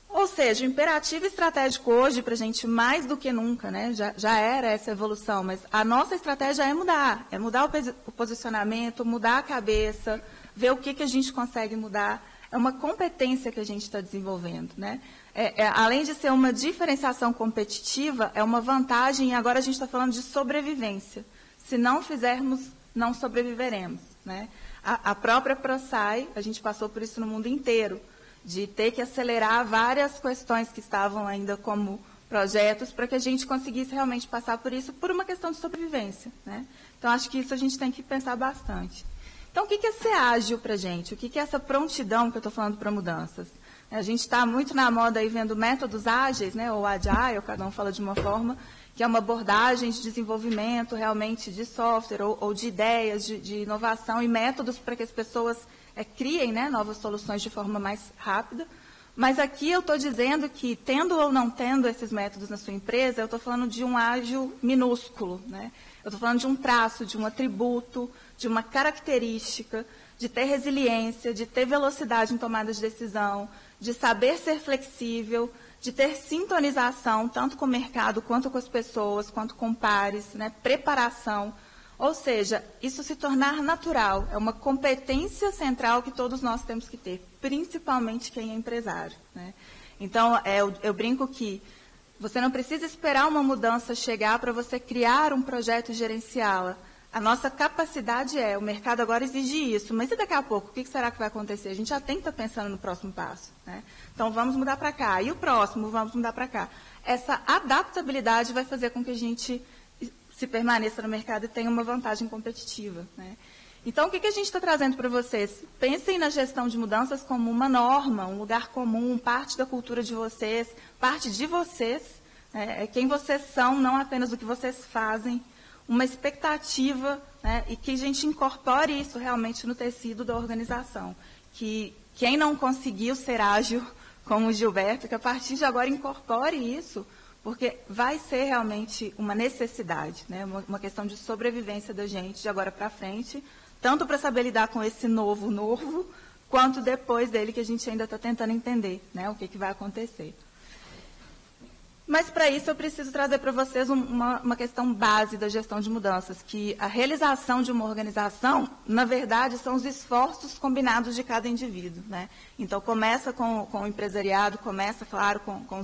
Ou seja, o imperativo estratégico hoje para a gente, mais do que nunca, né, já era essa evolução, mas a nossa estratégia é mudar o posicionamento, mudar a cabeça, ver o que a gente consegue mudar. É uma competência que a gente está desenvolvendo, né? Além de ser uma diferenciação competitiva, é uma vantagem, e agora a gente está falando de sobrevivência. Se não fizermos, não sobreviveremos, né? A própria ProSci, a gente passou por isso no mundo inteiro, de ter que acelerar várias questões que estavam ainda como projetos para que a gente conseguisse realmente passar por isso por uma questão de sobrevivência, né? Então, acho que isso a gente tem que pensar bastante. Então, o que é ser ágil para a gente? O que é essa prontidão que eu estou falando para mudanças? A gente está muito na moda aí vendo métodos ágeis, né, ou agile, cada um fala de uma forma, que é uma abordagem de desenvolvimento realmente de software ou de ideias, de inovação e métodos para que as pessoas criem, né, novas soluções de forma mais rápida. Mas aqui eu estou dizendo que, tendo ou não tendo esses métodos na sua empresa, eu estou falando de um ágil minúsculo, né? Eu estou falando de um traço, de um atributo, de uma característica, de ter resiliência, de ter velocidade em tomada de decisão, de saber ser flexível, de ter sintonização, tanto com o mercado, quanto com as pessoas, quanto com pares, né? Preparação. Ou seja, isso se tornar natural, é uma competência central que todos nós temos que ter, principalmente quem é empresário, né? Então, eu brinco que você não precisa esperar uma mudança chegar para você criar um projeto e gerenciá-la. A nossa capacidade o mercado agora exige isso, mas e daqui a pouco, o que será que vai acontecer? A gente já tem que estar pensando no próximo passo, né? Então, vamos mudar para cá, e o próximo, vamos mudar para cá. Essa adaptabilidade vai fazer com que a gente se permaneça no mercado e tenha uma vantagem competitiva, né? Então, o que a gente está trazendo para vocês? Pensem na gestão de mudanças como uma norma, um lugar comum, parte da cultura de vocês, parte de vocês, né? É quem vocês são, não apenas o que vocês fazem, uma expectativa, né? E que a gente incorpore isso realmente no tecido da organização. Que quem não conseguiu ser ágil, como o Gilberto, que a partir de agora incorpore isso, porque vai ser realmente uma necessidade, né? Uma questão de sobrevivência da gente de agora para frente, tanto para saber lidar com esse novo, quanto depois dele, que a gente ainda está tentando entender, né, o que vai acontecer. Mas, para isso, eu preciso trazer para vocês uma questão base da gestão de mudanças, que a realização de uma organização, na verdade, são os esforços combinados de cada indivíduo, né? Então, começa com o empresariado, começa, claro, com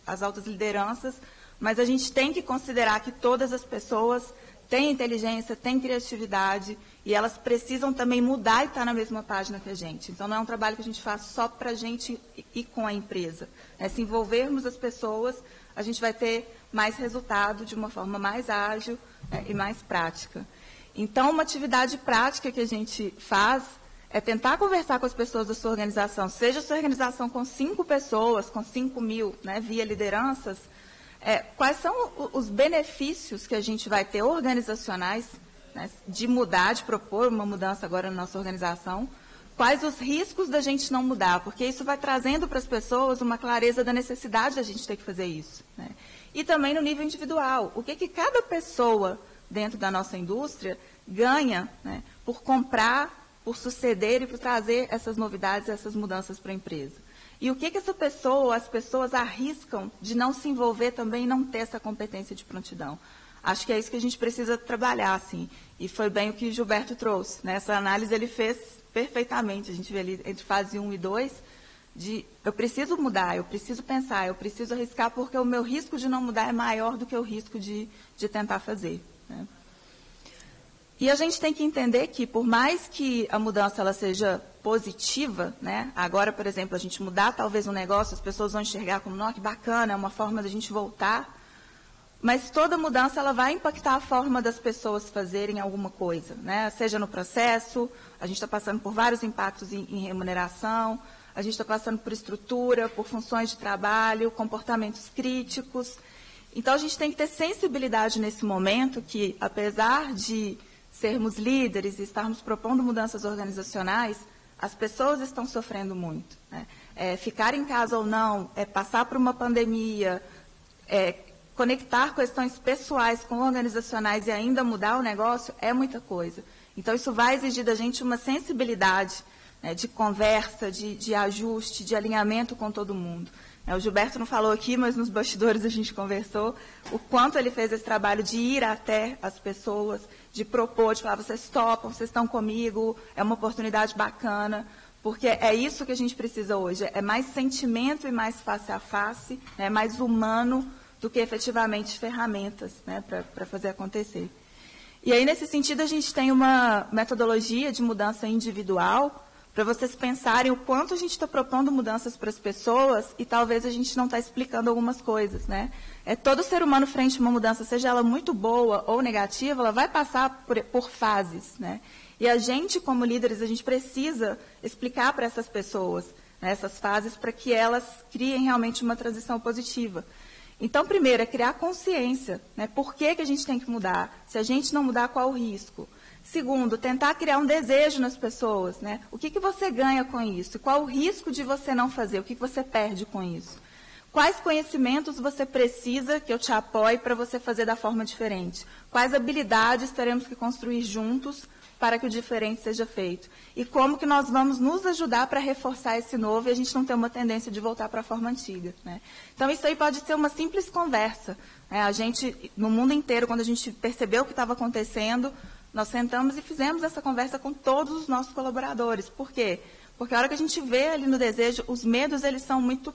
as altas lideranças, mas a gente tem que considerar que todas as pessoas têm inteligência, têm criatividade, e elas precisam também mudar e estar na mesma página que a gente. Então, não é um trabalho que a gente faz só para a gente e com a empresa. Se envolvermos as pessoas, a gente vai ter mais resultado de uma forma mais ágil, e mais prática. Então, uma atividade prática que a gente faz é tentar conversar com as pessoas da sua organização, seja a sua organização com 5 pessoas, com 5.000, via lideranças, quais são os benefícios que a gente vai ter organizacionais, de mudar, de propor uma mudança agora na nossa organização, quais os riscos da gente não mudar, porque isso vai trazendo para as pessoas uma clareza da necessidade da gente ter que fazer isso. E também no nível individual, o que cada pessoa dentro da nossa indústria ganha por comprar, por suceder e por trazer essas novidades, essas mudanças para a empresa. E o que essa pessoa, as pessoas arriscam de não se envolver também e não ter essa competência de prontidão. Acho que é isso que a gente precisa trabalhar, assim. E foi bem o que o Gilberto trouxe. Essa análise ele fez perfeitamente. A gente vê ali entre fase 1 e 2, de eu preciso mudar, eu preciso pensar, eu preciso arriscar, porque o meu risco de não mudar é maior do que o risco de tentar fazer. E a gente tem que entender que, por mais que a mudança ela seja positiva, agora, por exemplo, a gente mudar talvez um negócio, as pessoas vão enxergar como, que bacana, é uma forma da gente voltar, mas toda mudança ela vai impactar a forma das pessoas fazerem alguma coisa, seja no processo, a gente está passando por vários impactos em remuneração, a gente está passando por estrutura, por funções de trabalho, comportamentos críticos. Então, a gente tem que ter sensibilidade nesse momento que, apesar de sermos líderes e estarmos propondo mudanças organizacionais, as pessoas estão sofrendo muito. Ficar em casa ou não, passar por uma pandemia, conectar questões pessoais com organizacionais e ainda mudar o negócio é muita coisa. Então, isso vai exigir da gente uma sensibilidade de conversa, de ajuste, de alinhamento com todo mundo. O Gilberto não falou aqui, mas nos bastidores a gente conversou o quanto ele fez esse trabalho de ir até as pessoas, de propor, de falar, vocês topam, vocês estão comigo, é uma oportunidade bacana, porque é isso que a gente precisa hoje, é mais sentimento e mais face a face, mais humano do que efetivamente ferramentas para fazer acontecer. E aí, nesse sentido, a gente tem uma metodologia de mudança individual, para vocês pensarem o quanto a gente está propondo mudanças para as pessoas e talvez a gente não está explicando algumas coisas. Todo ser humano frente a uma mudança, seja ela muito boa ou negativa, ela vai passar por fases. E a gente, como líderes, a gente precisa explicar para essas pessoas essas fases para que elas criem realmente uma transição positiva. Então, primeiro, é criar consciência. Por que a gente tem que mudar? Se a gente não mudar, qual o risco? Segundo, tentar criar um desejo nas pessoas. O que você ganha com isso? Qual o risco de você não fazer? O que você perde com isso? Quais conhecimentos você precisa que eu te apoie para você fazer da forma diferente? Quais habilidades teremos que construir juntos para que o diferente seja feito? E como que nós vamos nos ajudar para reforçar esse novo e a gente não ter uma tendência de voltar para a forma antiga? Então, isso aí pode ser uma simples conversa. A gente, no mundo inteiro, quando a gente percebeu o que estava acontecendo, nós sentamos e fizemos essa conversa com todos os nossos colaboradores. Por quê? Porque a hora que a gente vê ali no desejo, os medos, eles são muito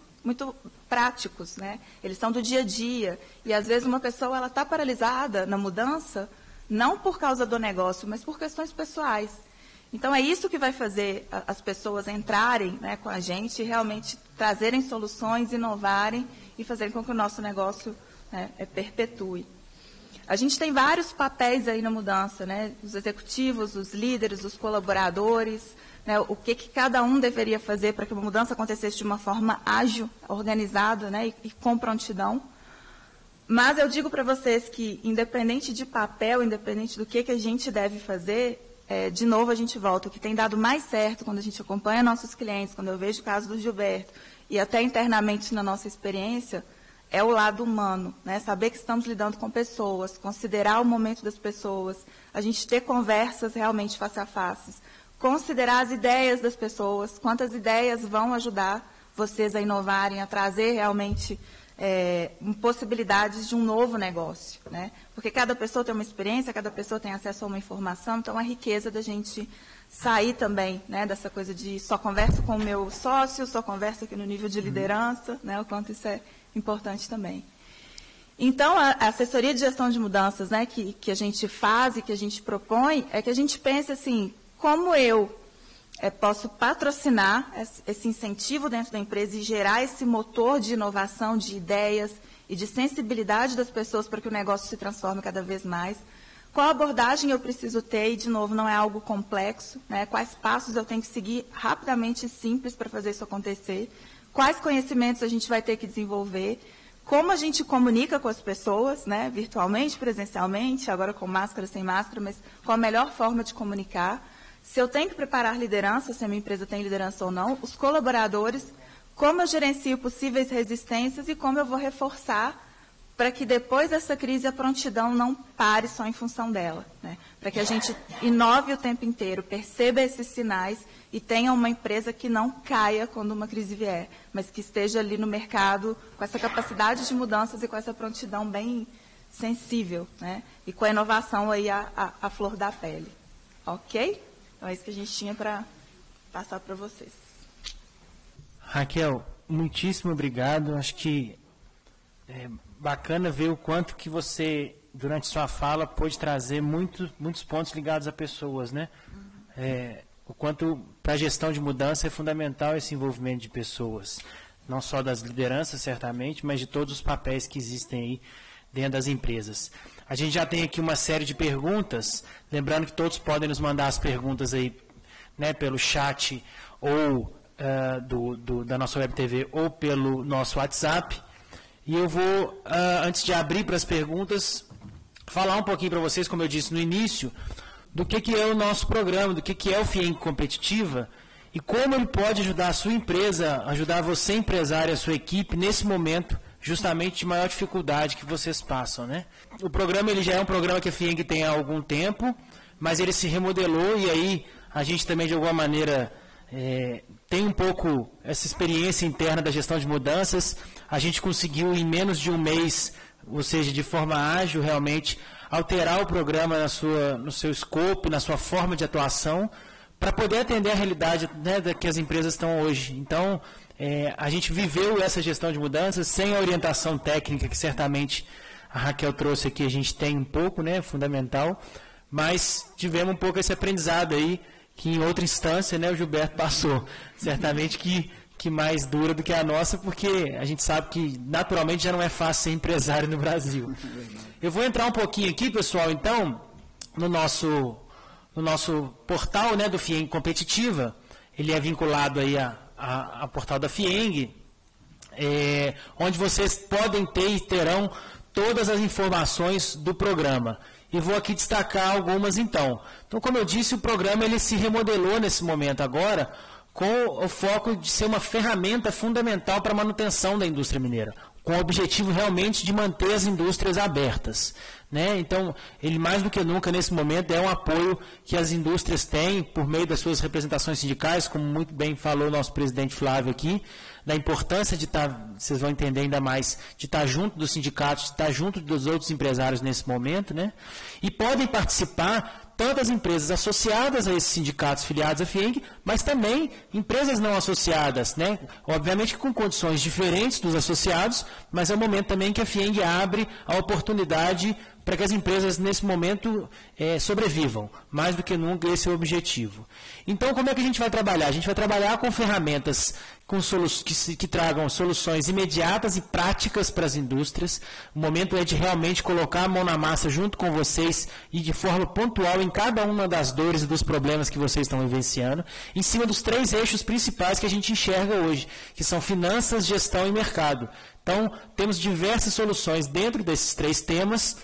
práticos, Eles são do dia a dia. E, às vezes, uma pessoa está paralisada na mudança, não por causa do negócio, mas por questões pessoais. Então, é isso que vai fazer as pessoas entrarem com a gente e realmente trazerem soluções, inovarem e fazerem com que o nosso negócio perpetue. A gente tem vários papéis aí na mudança, os executivos, os líderes, os colaboradores, o que cada um deveria fazer para que uma mudança acontecesse de uma forma ágil, organizada e com prontidão. Mas eu digo para vocês que, independente de papel, independente do que a gente deve fazer, de novo a gente volta. O que tem dado mais certo quando a gente acompanha nossos clientes, quando eu vejo o caso do Gilberto, e até internamente na nossa experiência, é o lado humano, saber que estamos lidando com pessoas, considerar o momento das pessoas, a gente ter conversas realmente face a face, considerar as ideias das pessoas, quantas ideias vão ajudar vocês a inovarem, a trazer realmente possibilidades de um novo negócio. Porque cada pessoa tem uma experiência, cada pessoa tem acesso a uma informação, então a riqueza da gente sair também dessa coisa de só converso com o meu sócio, só converso aqui no nível de liderança, o quanto isso é importante também. Então, a assessoria de gestão de mudanças, né, que a gente faz e que a gente propõe, é que a gente pense assim, como eu posso patrocinar esse incentivo dentro da empresa e gerar esse motor de inovação, de ideias e de sensibilidade das pessoas para que o negócio se transforme cada vez mais. Qual abordagem eu preciso ter, e, de novo, não é algo complexo, né? Quais passos eu tenho que seguir rapidamente e simples para fazer isso acontecer, quais conhecimentos a gente vai ter que desenvolver, como a gente comunica com as pessoas, né? Virtualmente, presencialmente, agora com máscara, sem máscara, mas qual a melhor forma de comunicar, se eu tenho que preparar liderança, se a minha empresa tem liderança ou não, os colaboradores, como eu gerencio possíveis resistências e como eu vou reforçar para que depois dessa crise a prontidão não pare só em função dela, né? Para que a gente inove o tempo inteiro, perceba esses sinais e tenha uma empresa que não caia quando uma crise vier, mas que esteja ali no mercado com essa capacidade de mudanças e com essa prontidão bem sensível, né? E com a inovação aí à flor da pele. Ok? Então é isso que a gente tinha para passar para vocês. Raquel, muitíssimo obrigado. Acho que é bacana ver o quanto que você, durante sua fala, pôde trazer muitos pontos ligados a pessoas, né? O quanto para a gestão de mudança é fundamental esse envolvimento de pessoas, não só das lideranças, certamente, mas de todos os papéis que existem aí dentro das empresas. A gente já tem aqui uma série de perguntas, lembrando que todos podem nos mandar as perguntas aí, né, pelo chat ou da nossa web TV ou pelo nosso WhatsApp. E eu vou, antes de abrir para as perguntas, falar um pouquinho para vocês, como eu disse no início, do que é o nosso programa, do que é o FIENG Competitiva e como ele pode ajudar a sua empresa, ajudar você, empresário, a sua equipe, nesse momento justamente de maior dificuldade que vocês passam, né? O programa ele já é um programa que a FIENG tem há algum tempo, mas ele se remodelou e aí a gente também, de alguma maneira, tem um pouco essa experiência interna da gestão de mudanças. A gente conseguiu, em menos de um mês, ou seja, de forma ágil, realmente, alterar o programa no seu escopo, na sua forma de atuação, para poder atender a realidade, né, da que as empresas estão hoje. Então, a gente viveu essa gestão de mudanças sem a orientação técnica, que certamente a Raquel trouxe aqui, a gente tem um pouco, né, fundamental, mas tivemos um pouco esse aprendizado aí, que em outra instância, né, o Gilberto passou. Certamente que mais dura do que a nossa, porque a gente sabe que naturalmente já não é fácil ser empresário no Brasil. Eu vou entrar um pouquinho aqui, pessoal, então, no nosso portal, né, do FIENG Competitiva. Ele é vinculado aí a portal da FIENG, onde vocês podem ter e terão todas as informações do programa. E vou aqui destacar algumas, então. Então, como eu disse, o programa ele se remodelou nesse momento agora, com o foco de ser uma ferramenta fundamental para a manutenção da indústria mineira, com o objetivo realmente de manter as indústrias abertas, né? Então, ele mais do que nunca, nesse momento, é um apoio que as indústrias têm por meio das suas representações sindicais, como muito bem falou o nosso presidente Flávio aqui, da importância de estar, vocês vão entender ainda mais, de estar junto dos sindicatos, de estar junto dos outros empresários nesse momento, né? E podem participar tanto as empresas associadas a esses sindicatos filiados à FIENG, mas também empresas não associadas, né? Obviamente com condições diferentes dos associados, mas é o momento também que a FIENG abre a oportunidade para que as empresas, nesse momento, sobrevivam. Mais do que nunca, esse é o objetivo. Então, como é que a gente vai trabalhar? A gente vai trabalhar com ferramentas que tragam soluções imediatas e práticas para as indústrias. O momento é de realmente colocar a mão na massa junto com vocês e de forma pontual em cada uma das dores e dos problemas que vocês estão vivenciando, em cima dos 3 eixos principais que a gente enxerga hoje, que são finanças, gestão e mercado. Então, temos diversas soluções dentro desses 3 temas,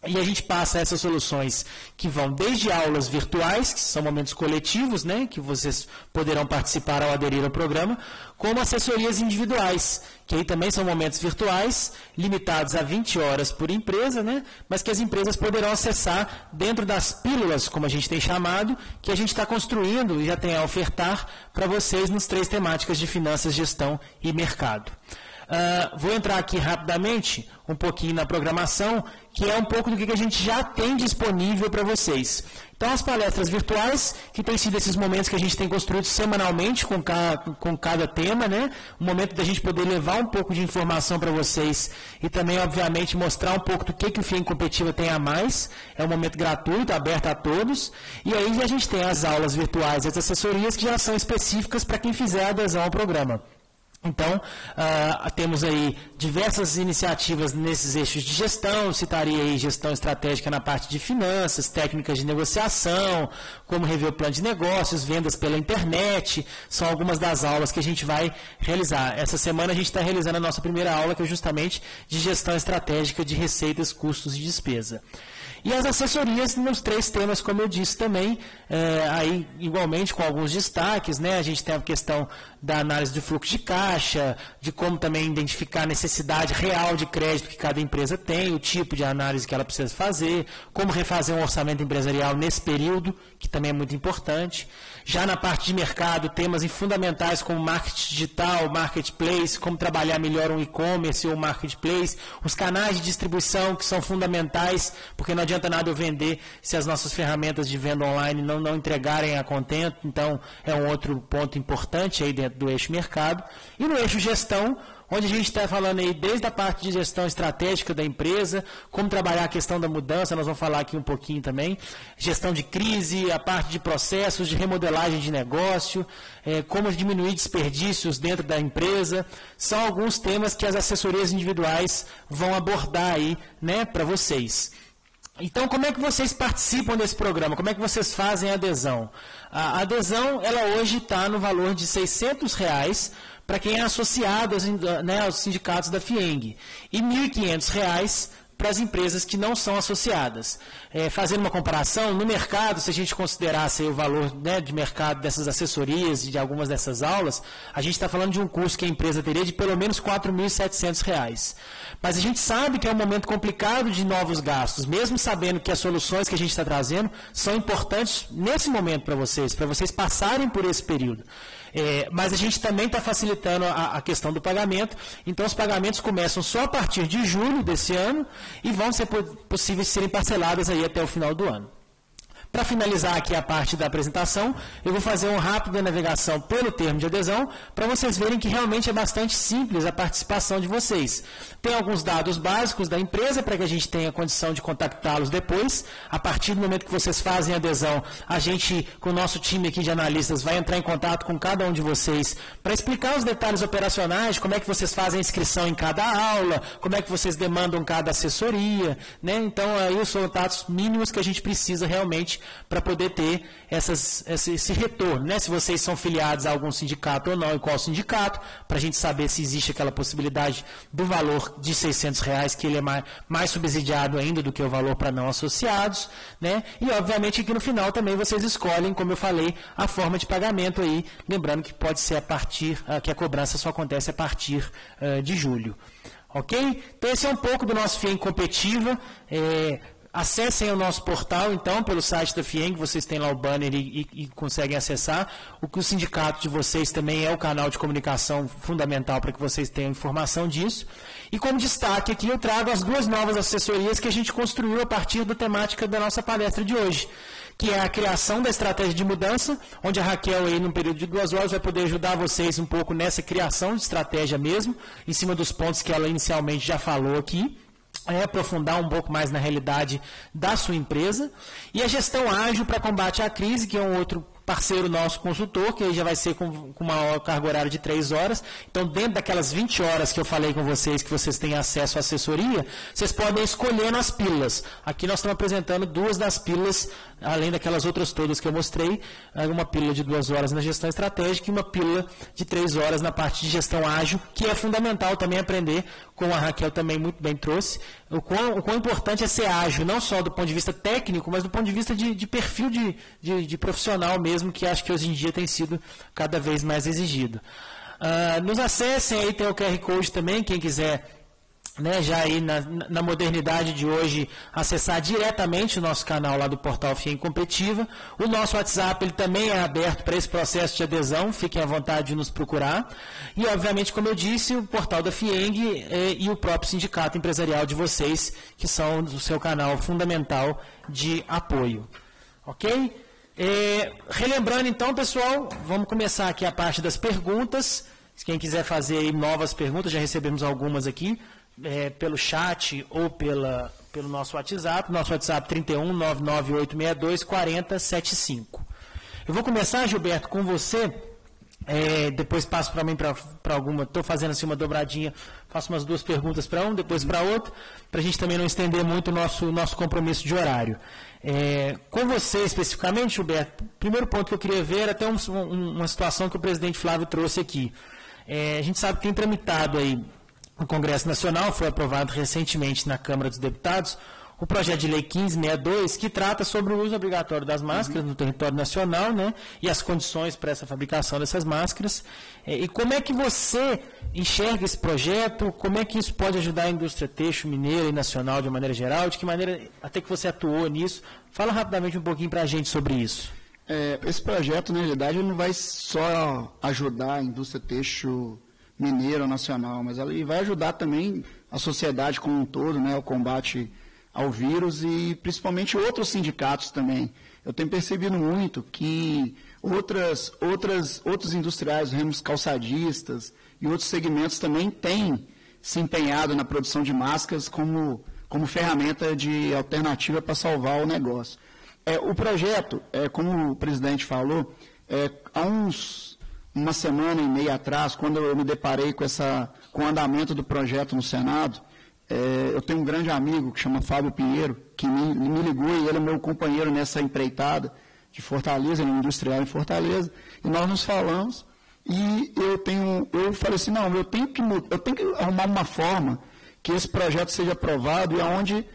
e a gente passa essas soluções que vão desde aulas virtuais, que são momentos coletivos, né, que vocês poderão participar ao aderir ao programa, como assessorias individuais, que aí também são momentos virtuais, limitados a 20 horas por empresa, né, mas que as empresas poderão acessar dentro das pílulas, como a gente tem chamado, que a gente está construindo e já tem a ofertar para vocês nos 3 temáticas de finanças, gestão e mercado. Vou entrar aqui rapidamente, um pouquinho na programação, que é um pouco do que a gente já tem disponível para vocês. Então, as palestras virtuais, que têm sido esses momentos que a gente tem construído semanalmente com cada tema, né? Um momento da gente poder levar um pouco de informação para vocês e também, obviamente, mostrar um pouco do que o FIENG Competitiva tem a mais. É um momento gratuito, aberto a todos. E aí a gente tem as aulas virtuais e as assessorias que já são específicas para quem fizer a adesão ao programa. Então, temos aí diversas iniciativas nesses eixos de gestão, citaria aí gestão estratégica na parte de finanças, técnicas de negociação, como rever o plano de negócios, vendas pela internet, são algumas das aulas que a gente vai realizar. Essa semana a gente está realizando a nossa primeira aula, que é justamente de gestão estratégica de receitas, custos e despesa. E as assessorias nos 3 temas, como eu disse também, aí igualmente com alguns destaques, né? A gente tem a questão da análise de fluxo de caixa, de como também identificar a necessidade real de crédito que cada empresa tem, o tipo de análise que ela precisa fazer, como refazer um orçamento empresarial nesse período, que também é muito importante. Já na parte de mercado, temas fundamentais como marketing digital, marketplace, como trabalhar melhor um e-commerce ou um marketplace, os canais de distribuição que são fundamentais, porque não adianta nada eu vender se as nossas ferramentas de venda online não entregarem a contento. Então, é um outro ponto importante aí dentro do eixo mercado. E no eixo gestão, onde a gente está falando aí desde a parte de gestão estratégica da empresa, como trabalhar a questão da mudança, nós vamos falar aqui um pouquinho também, gestão de crise, a parte de processos, de remodelagem de negócio, como diminuir desperdícios dentro da empresa, são alguns temas que as assessorias individuais vão abordar aí, né, para vocês. Então, como é que vocês participam desse programa? Como é que vocês fazem a adesão? A adesão, ela hoje está no valor de R$600 para quem é associado aos sindicatos da FIENG e R$1.500 para as empresas que não são associadas. Fazendo uma comparação, no mercado, se a gente considerasse o valor, né, de mercado dessas assessorias e de algumas dessas aulas, a gente está falando de um custo que a empresa teria de pelo menos R$4.700. Mas a gente sabe que é um momento complicado de novos gastos, mesmo sabendo que as soluções que a gente está trazendo são importantes nesse momento para vocês passarem por esse período. Mas a gente também está facilitando a questão do pagamento, então os pagamentos começam só a partir de julho desse ano e vão ser possíveis serem parceladas aí até o final do ano. Para finalizar aqui a parte da apresentação, eu vou fazer uma rápida navegação pelo termo de adesão, para vocês verem que realmente é bastante simples a participação de vocês. Tem alguns dados básicos da empresa, para que a gente tenha condição de contactá-los depois. A partir do momento que vocês fazem a adesão, a gente, com o nosso time aqui de analistas, vai entrar em contato com cada um de vocês, para explicar os detalhes operacionais, como é que vocês fazem a inscrição em cada aula, como é que vocês demandam cada assessoria, né? Então, aí os contatos mínimos que a gente precisa realmente para poder ter esse retorno, né? Se vocês são filiados a algum sindicato ou não, e qual sindicato, para a gente saber se existe aquela possibilidade do valor de R$600, que ele é mais subsidiado ainda do que o valor para não associados, né? E, obviamente, aqui no final também vocês escolhem, como eu falei, a forma de pagamento aí, lembrando que pode ser que a cobrança só acontece a partir de julho. Ok? Então, esse é um pouco do nosso FIENG Competitiva. Acessem o nosso portal, então, pelo site da FIENG, vocês têm lá o banner e conseguem acessar. O sindicato de vocês também é o canal de comunicação fundamental para que vocês tenham informação disso. E como destaque aqui, eu trago as 2 novas assessorias que a gente construiu a partir da temática da nossa palestra de hoje, que é a criação da estratégia de mudança, onde a Raquel, aí, num período de 2 horas, vai poder ajudar vocês um pouco nessa criação de estratégia mesmo, em cima dos pontos que ela inicialmente já falou aqui. Aprofundar um pouco mais na realidade da sua empresa, e a gestão ágil para combate à crise, que é um outro parceiro nosso consultor, que aí já vai ser com uma carga horária de 3 horas. Então, dentro daquelas 20 horas que eu falei com vocês, que vocês têm acesso à assessoria, vocês podem escolher nas pílulas. Aqui nós estamos apresentando 2 das pílulas, além daquelas outras todas que eu mostrei, uma pílula de 2 horas na gestão estratégica e uma pílula de 3 horas na parte de gestão ágil, que é fundamental também aprender, como a Raquel também muito bem trouxe, o quão importante é ser ágil, não só do ponto de vista técnico, mas do ponto de vista de perfil de profissional mesmo, que acho que hoje em dia tem sido cada vez mais exigido. Nos acessem, aí tem o QR Code também, quem quiser né, já aí na modernidade de hoje, acessar diretamente o nosso canal lá do portal FIENG Competitiva. O nosso WhatsApp ele também é aberto para esse processo de adesão, fiquem à vontade de nos procurar. E, obviamente, como eu disse, o portal da FIENG e o próprio sindicato empresarial de vocês, que são o seu canal fundamental de apoio. Ok? Relembrando, então, pessoal, vamos começar aqui a parte das perguntas. Quem quiser fazer aí novas perguntas, já recebemos algumas aqui, pelo chat ou pelo nosso WhatsApp. Nosso WhatsApp 31 99862 4075. Eu vou começar, Gilberto, com você. Depois passo para mim para alguma. Estou fazendo assim uma dobradinha, faço umas 2 perguntas para um, depois para outro, para a gente também não estender muito o nosso compromisso de horário. Com você especificamente, Gilberto, o primeiro ponto que eu queria ver era até uma situação que o presidente Flávio trouxe aqui. A gente sabe que tem tramitado aí no Congresso Nacional, foi aprovado recentemente na Câmara dos Deputados, o projeto de lei 1562, que trata sobre o uso obrigatório das máscaras no território nacional, né, e as condições para essa fabricação dessas máscaras. E como é que você enxerga esse projeto? Como é que isso pode ajudar a indústria têxtil mineira e nacional de maneira geral? De que maneira até que você atuou nisso? Fala rapidamente um pouquinho para a gente sobre isso. Esse projeto, na realidade, não vai só ajudar a indústria têxtil mineira ou nacional, mas ele vai ajudar também a sociedade como um todo, né, o combate ao vírus e principalmente outros sindicatos também. Eu tenho percebido muito que outros industriais, ramos calçadistas e outros segmentos também têm se empenhado na produção de máscaras como ferramenta de alternativa para salvar o negócio. O projeto, como o presidente falou, há uma semana e meia atrás, quando eu me deparei com o andamento do projeto no Senado, eu tenho um grande amigo que chama Fábio Pinheiro, que me ligou e ele é meu companheiro nessa empreitada de Fortaleza, no industrial em Fortaleza, e nós nos falamos e eu falei assim, não, eu tenho que arrumar uma forma que esse projeto seja aprovado e aonde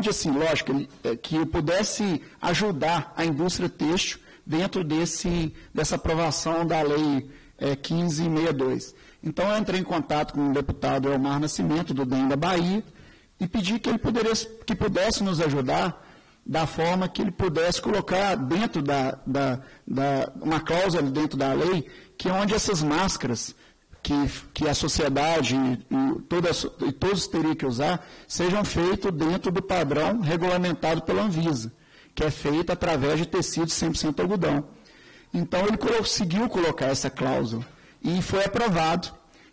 assim, lógico, que eu pudesse ajudar a indústria têxtil dentro dessa aprovação da lei 1562. Então, eu entrei em contato com o deputado Elmar Nascimento, do DEM da Bahia, e pedi que ele pudesse nos ajudar da forma que ele pudesse colocar dentro uma cláusula dentro da lei, que onde essas máscaras que a sociedade e todos teriam que usar, sejam feitos dentro do padrão regulamentado pela Anvisa, que é feito através de tecido 100% algodão. Então, ele conseguiu colocar essa cláusula e foi aprovado.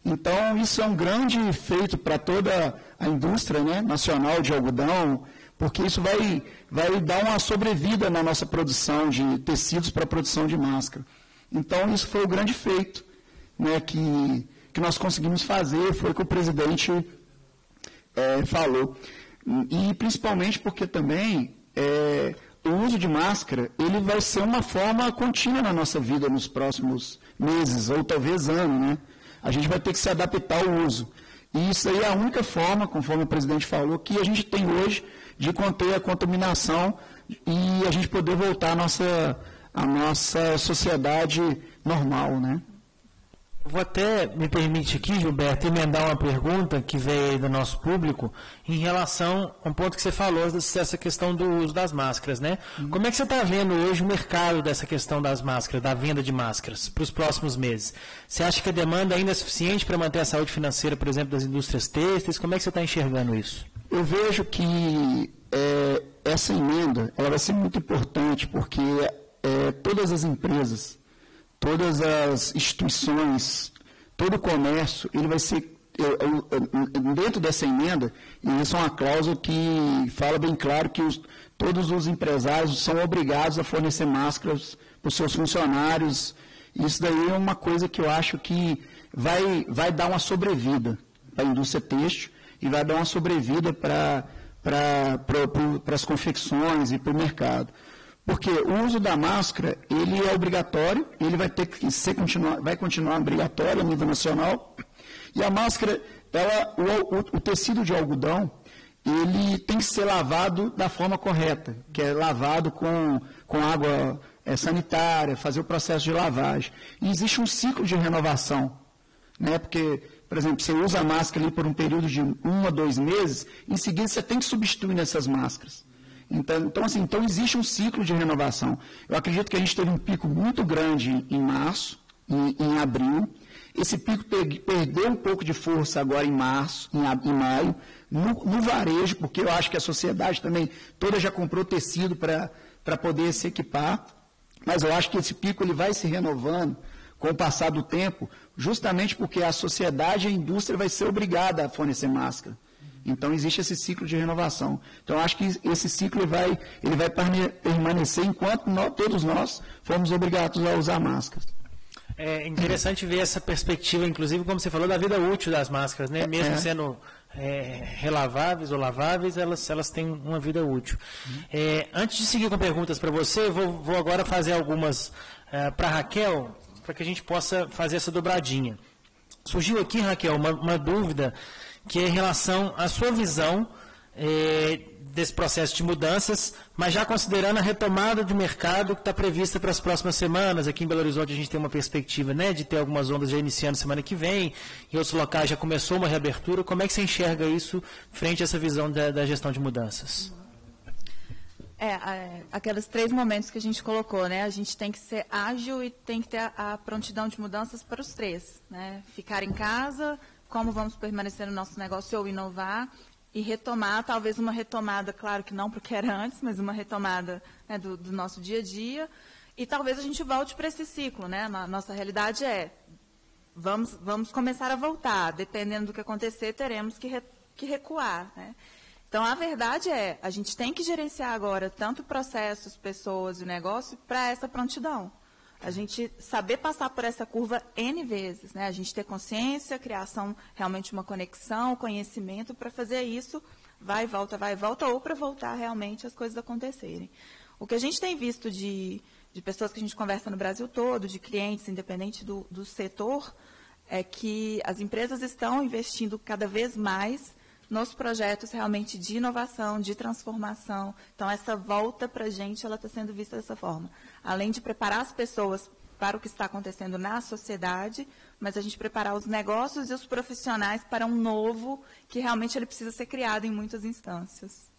Então, isso é um grande feito para toda a indústria, né, nacional de algodão, porque isso vai dar uma sobrevida na nossa produção de tecidos para a produção de máscara. Então, isso foi o grande feito, né, que nós conseguimos fazer, foi o que o presidente falou. E principalmente porque também o uso de máscara, ele vai ser uma forma contínua na nossa vida nos próximos meses, ou talvez ano, né? A gente vai ter que se adaptar ao uso. E isso aí é a única forma, conforme o presidente falou, que a gente tem hoje de conter a contaminação e a gente poder voltar à nossa sociedade normal, né? Vou até, me permite aqui, Gilberto, emendar uma pergunta que veio aí do nosso público em relação a um ponto que você falou, dessa questão do uso das máscaras, né? Como é que você está vendo hoje o mercado dessa questão das máscaras, da venda de máscaras, para os próximos meses? Você acha que a demanda ainda é suficiente para manter a saúde financeira, por exemplo, das indústrias têxteis? Como é que você está enxergando isso? Eu vejo que essa emenda ela vai ser muito importante, porque todas as empresas, todas as instituições, todo o comércio, ele vai ser, dentro dessa emenda, isso é uma cláusula que fala bem claro que todos os empresários são obrigados a fornecer máscaras para os seus funcionários. Isso daí é uma coisa que eu acho que vai dar uma sobrevida para a indústria têxtil e vai dar uma sobrevida para as confecções e para o mercado. Porque o uso da máscara, ele é obrigatório, ele vai ter que vai continuar obrigatório a nível nacional. E a máscara, o tecido de algodão, ele tem que ser lavado da forma correta, que é lavado com água sanitária, fazer o processo de lavagem. E existe um ciclo de renovação, né? Porque por exemplo, você usa a máscara ali por um período de 1 a 2 meses, em seguida você tem que substituir nessas máscaras. Então existe um ciclo de renovação. Eu acredito que a gente teve um pico muito grande em março, em abril. Esse pico perdeu um pouco de força agora em março, em maio, no varejo, porque eu acho que a sociedade também toda já comprou tecido para poder se equipar, mas eu acho que esse pico ele vai se renovando com o passar do tempo, justamente porque a sociedade e a indústria vai ser obrigada a fornecer máscara. Então, existe esse ciclo de renovação. Então, acho que esse ciclo ele vai permanecer enquanto todos nós formos obrigados a usar máscaras. É interessante ver essa perspectiva, inclusive, como você falou, da vida útil das máscaras, né? Mesmo sendo relaváveis ou laváveis, elas têm uma vida útil. Antes de seguir com perguntas para você, vou agora fazer algumas para a Raquel, para que a gente possa fazer essa dobradinha. Surgiu aqui, Raquel, uma dúvida que é em relação à sua visão desse processo de mudanças, mas já considerando a retomada de mercado que está prevista para as próximas semanas. Aqui em Belo Horizonte a gente tem uma perspectiva, né, de ter algumas ondas já iniciando semana que vem, em outros locais já começou uma reabertura. Como é que você enxerga isso frente a essa visão da gestão de mudanças? Aqueles 3 momentos que a gente colocou, né? A gente tem que ser ágil e tem que ter a prontidão de mudanças para os 3, né? Ficar em casa, como vamos permanecer no nosso negócio ou inovar, e retomar, talvez uma retomada, claro que não porque era antes, mas uma retomada, né, do nosso dia a dia, e talvez a gente volte para esse ciclo, né? A nossa realidade vamos começar a voltar, dependendo do que acontecer, teremos que recuar, né? Então, a verdade a gente tem que gerenciar agora tanto processos, pessoas e negócio para essa prontidão. A gente saber passar por essa curva N vezes, né? A gente ter consciência, criação, realmente uma conexão, conhecimento para fazer isso, vai e volta, ou para voltar realmente as coisas acontecerem. O que a gente tem visto de pessoas que a gente conversa no Brasil todo, de clientes, independente do setor, é que as empresas estão investindo cada vez mais nos projetos realmente de inovação, de transformação. Então, essa volta para a gente, ela está sendo vista dessa forma. Além de preparar as pessoas para o que está acontecendo na sociedade, mas a gente preparar os negócios e os profissionais para um novo que realmente ele precisa ser criado em muitas instâncias.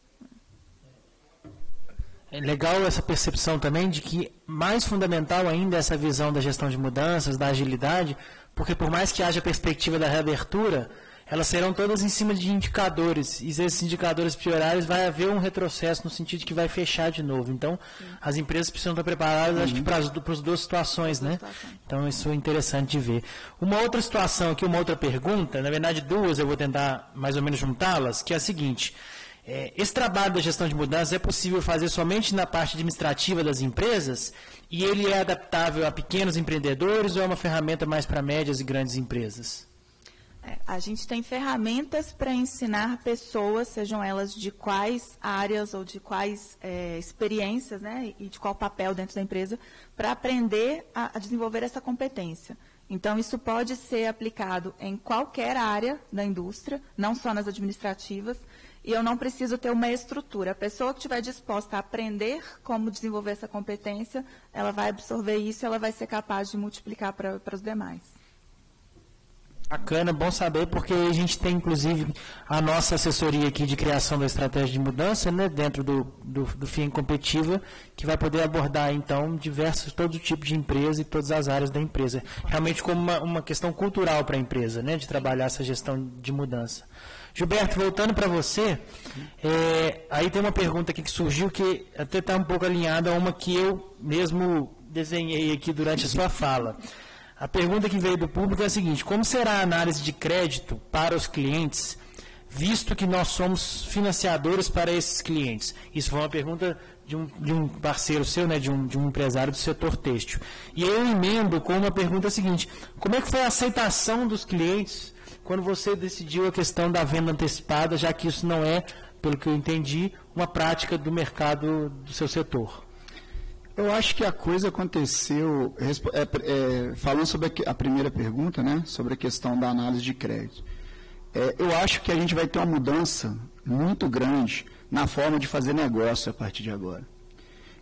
É legal essa percepção também de que mais fundamental ainda é essa visão da gestão de mudanças, da agilidade, porque por mais que haja perspectiva da reabertura, elas serão todas em cima de indicadores, e se esses indicadores piorarem, vai haver um retrocesso no sentido de que vai fechar de novo. Então, as empresas precisam estar preparadas, acho que para as 2 situações, né? Então, isso é interessante de ver. Uma outra situação aqui, uma outra pergunta, na verdade 2, eu vou tentar mais ou menos juntá-las, que é a seguinte: esse trabalho da gestão de mudanças é possível fazer somente na parte administrativa das empresas, e ele é adaptável a pequenos empreendedores ou é uma ferramenta mais para médias e grandes empresas? A gente tem ferramentas para ensinar pessoas, sejam elas de quais áreas ou de quais experiências, né, e de qual papel dentro da empresa, para aprender a desenvolver essa competência. Então, isso pode ser aplicado em qualquer área da indústria, não só nas administrativas, e eu não preciso ter uma estrutura. A pessoa que estiver disposta a aprender como desenvolver essa competência, ela vai absorver isso e ela vai ser capaz de multiplicar para os demais. Bacana, bom saber, porque a gente tem, inclusive, a nossa assessoria aqui de criação da estratégia de mudança, né, dentro do FIENG Competitiva, que vai poder abordar, então, todo tipo de empresa e todas as áreas da empresa. Realmente como uma questão cultural para a empresa, né, de trabalhar essa gestão de mudança. Gilberto, voltando para você, aí tem uma pergunta aqui que surgiu que até está um pouco alinhada a uma que eu mesmo desenhei aqui durante a sua fala. A pergunta que veio do público é a seguinte: como será a análise de crédito para os clientes, visto que nós somos financiadores para esses clientes? Isso foi uma pergunta de um parceiro seu, né, de um empresário do setor têxtil. E aí eu emendo com uma pergunta seguinte: como é que foi a aceitação dos clientes quando você decidiu a questão da venda antecipada, já que isso não é, pelo que eu entendi, uma prática do mercado do seu setor? Eu acho que a coisa aconteceu, falando sobre a primeira pergunta, né, sobre a questão da análise de crédito. Eu acho que a gente vai ter uma mudança muito grande na forma de fazer negócio a partir de agora.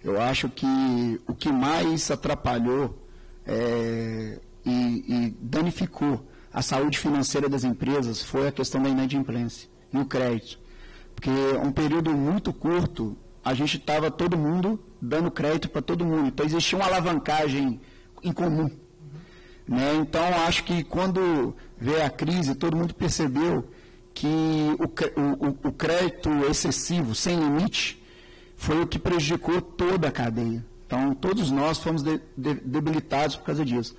Eu acho que o que mais atrapalhou e danificou a saúde financeira das empresas foi a questão da inadimplência e o crédito. Porque um período muito curto, a gente estava todo mundo dando crédito para todo mundo. Então, existia uma alavancagem em comum. Né? Então, acho que quando veio a crise, todo mundo percebeu que o crédito excessivo, sem limite, foi o que prejudicou toda a cadeia. Então, todos nós fomos debilitados por causa disso.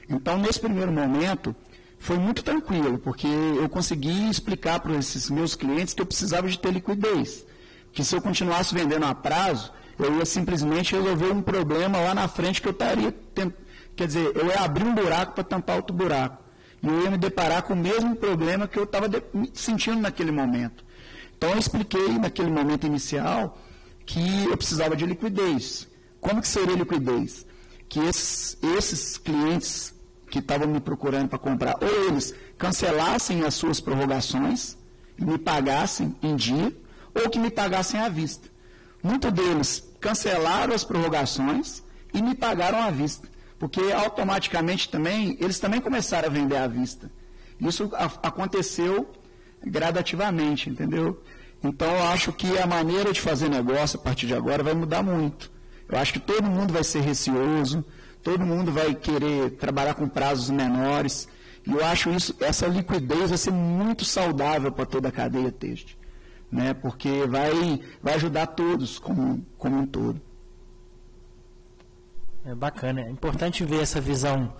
Então, nesse primeiro momento, foi muito tranquilo, porque eu consegui explicar para esses meus clientes que eu precisava de ter liquidez. Que se eu continuasse vendendo a prazo, eu ia simplesmente resolver um problema lá na frente que eu estaria tentando. Quer dizer, eu ia abrir um buraco para tampar outro buraco. E eu ia me deparar com o mesmo problema que eu estava sentindo naquele momento. Então, eu expliquei naquele momento inicial que eu precisava de liquidez. Como que seria liquidez? Que esses clientes que estavam me procurando para comprar, ou eles cancelassem as suas prorrogações e me pagassem em dia, ou que me pagassem à vista. Muitos deles cancelaram as prorrogações e me pagaram à vista, porque automaticamente também, eles também começaram a vender à vista. Isso aconteceu gradativamente, entendeu? Então, eu acho que a maneira de fazer negócio a partir de agora vai mudar muito. Eu acho que todo mundo vai ser receoso, todo mundo vai querer trabalhar com prazos menores, e eu acho essa liquidez vai ser muito saudável para toda a cadeia têxtil, né? Porque vai ajudar todos como um todo. É bacana, é importante ver essa visão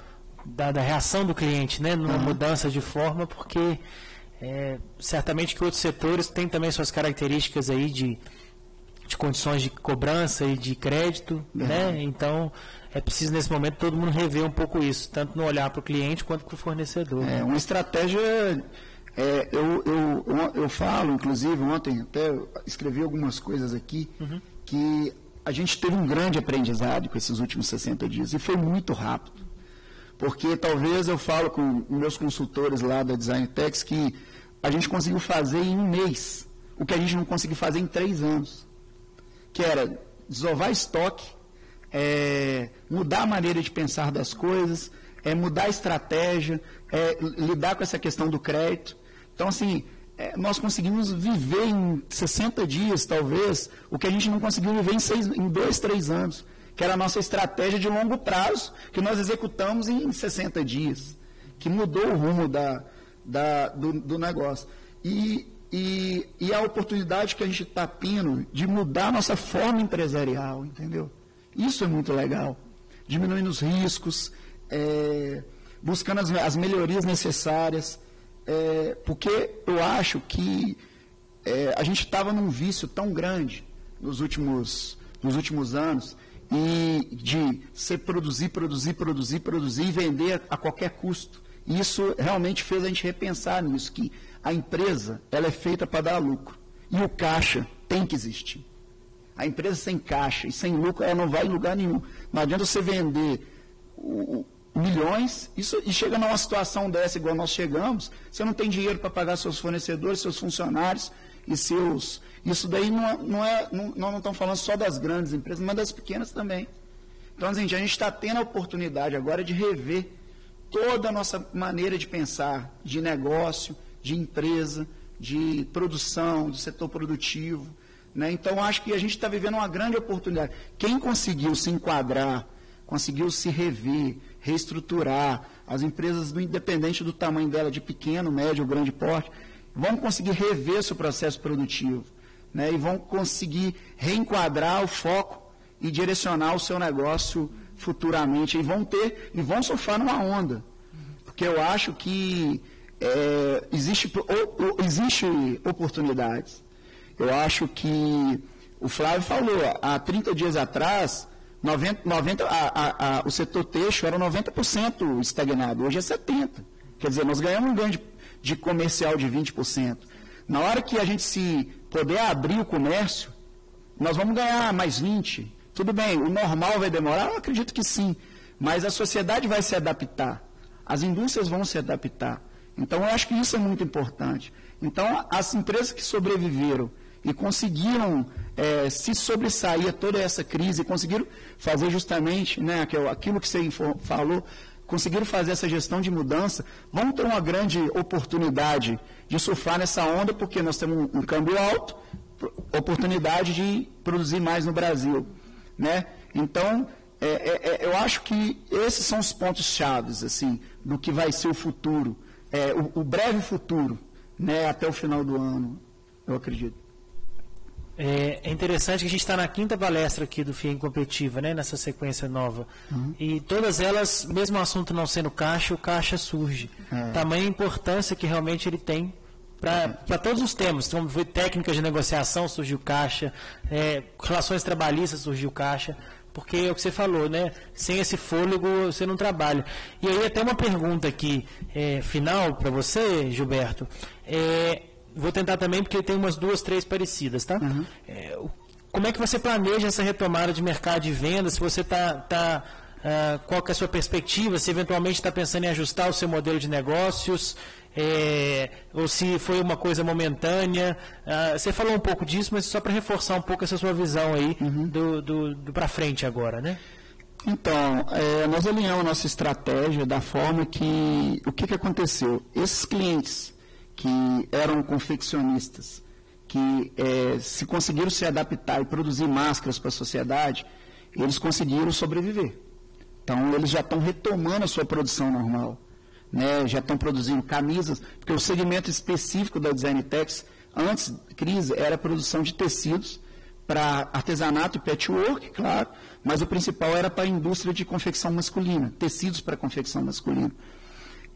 da reação do cliente, né? Numa mudança de forma, porque certamente que outros setores têm também suas características aí de condições de cobrança e de crédito, né? Então, é preciso nesse momento todo mundo rever um pouco isso, tanto no olhar para o cliente quanto para o fornecedor. Uma estratégia, eu falo, inclusive, ontem até escrevi algumas coisas aqui, que a gente teve um grande aprendizado com esses últimos 60 dias, e foi muito rápido. Porque talvez eu falo com meus consultores lá da Design Tex que a gente conseguiu fazer em um mês o que a gente não conseguiu fazer em 3 anos. Que era desovar estoque, mudar a maneira de pensar das coisas, mudar a estratégia, lidar com essa questão do crédito. Então, assim, nós conseguimos viver em 60 dias, talvez, o que a gente não conseguiu viver em 2, 3 anos, que era a nossa estratégia de longo prazo, que nós executamos em 60 dias, que mudou o rumo do negócio. E a oportunidade que a gente está tendo de mudar a nossa forma empresarial, entendeu? Isso é muito legal. Diminuindo os riscos, buscando as melhorias necessárias, porque eu acho que a gente estava num vício tão grande nos últimos anos, e de se produzir e vender a qualquer custo. Isso realmente fez a gente repensar nisso, que a empresa ela é feita para dar lucro. E o caixa tem que existir. A empresa sem caixa e sem lucro, ela não vai em lugar nenhum. Não adianta você vender milhões e chega numa situação dessa, igual nós chegamos, você não tem dinheiro para pagar seus fornecedores, seus funcionários e seus... Isso daí nós não estamos falando só das grandes empresas, mas das pequenas também. Então, a gente está tendo a oportunidade agora de rever toda a nossa maneira de pensar, de negócio, de empresa, de produção, do setor produtivo. Né? Então, acho que a gente está vivendo uma grande oportunidade. Quem conseguiu se enquadrar, conseguiu se rever, reestruturar, as empresas, independente do tamanho dela, de pequeno, médio ou grande porte, vão conseguir rever seu processo produtivo, né? E vão conseguir reenquadrar o foco e direcionar o seu negócio futuramente, e vão surfar numa onda, porque eu acho que existe oportunidades. Eu acho que o Flávio falou, há 30 dias atrás, o setor têxtil era 90% estagnado, hoje é 70%. Quer dizer, nós ganhamos um ganho de comercial de 20%. Na hora que a gente se puder abrir o comércio, nós vamos ganhar mais 20%. Tudo bem, o normal vai demorar? Eu acredito que sim, mas a sociedade vai se adaptar, as indústrias vão se adaptar. Então, eu acho que isso é muito importante. Então, as empresas que sobreviveram e conseguiram se sobressair a toda essa crise, conseguiram fazer justamente, né, aquilo que você falou, conseguiram fazer essa gestão de mudança, vão ter uma grande oportunidade de surfar nessa onda, porque nós temos um câmbio alto, oportunidade de produzir mais no Brasil, né? Então, eu acho que esses são os pontos chaves, assim, do que vai ser o futuro, o breve futuro, né, até o final do ano, eu acredito. É interessante que a gente está na 5ª palestra aqui do FIENG Competitiva, né, nessa sequência nova. E todas elas, mesmo o assunto não sendo caixa, o caixa surge. Tamanha importância que realmente ele tem para todos os temas. Então, foi técnicas de negociação, surgiu caixa, relações trabalhistas, surgiu caixa, porque é o que você falou, né? Sem esse fôlego você não trabalha. E aí até uma pergunta aqui, final para você, Gilberto. Vou tentar também, porque tem umas 2, 3 parecidas, tá? Como é que você planeja essa retomada de mercado de vendas? Se você qual que é a sua perspectiva? Se eventualmente está pensando em ajustar o seu modelo de negócios? Ou se foi uma coisa momentânea? Você falou um pouco disso, mas só para reforçar um pouco essa sua visão aí do para frente agora, né? Então, nós alinhamos a nossa estratégia da forma que... O que aconteceu? Esses clientes que eram confeccionistas, que se conseguiram se adaptar e produzir máscaras para a sociedade, eles conseguiram sobreviver. Então, eles já estão retomando a sua produção normal, né? Já estão produzindo camisas, porque o segmento específico da Designtex, antes da crise, era a produção de tecidos para artesanato e patchwork, claro, mas o principal era para a indústria de confecção masculina, tecidos para confecção masculina.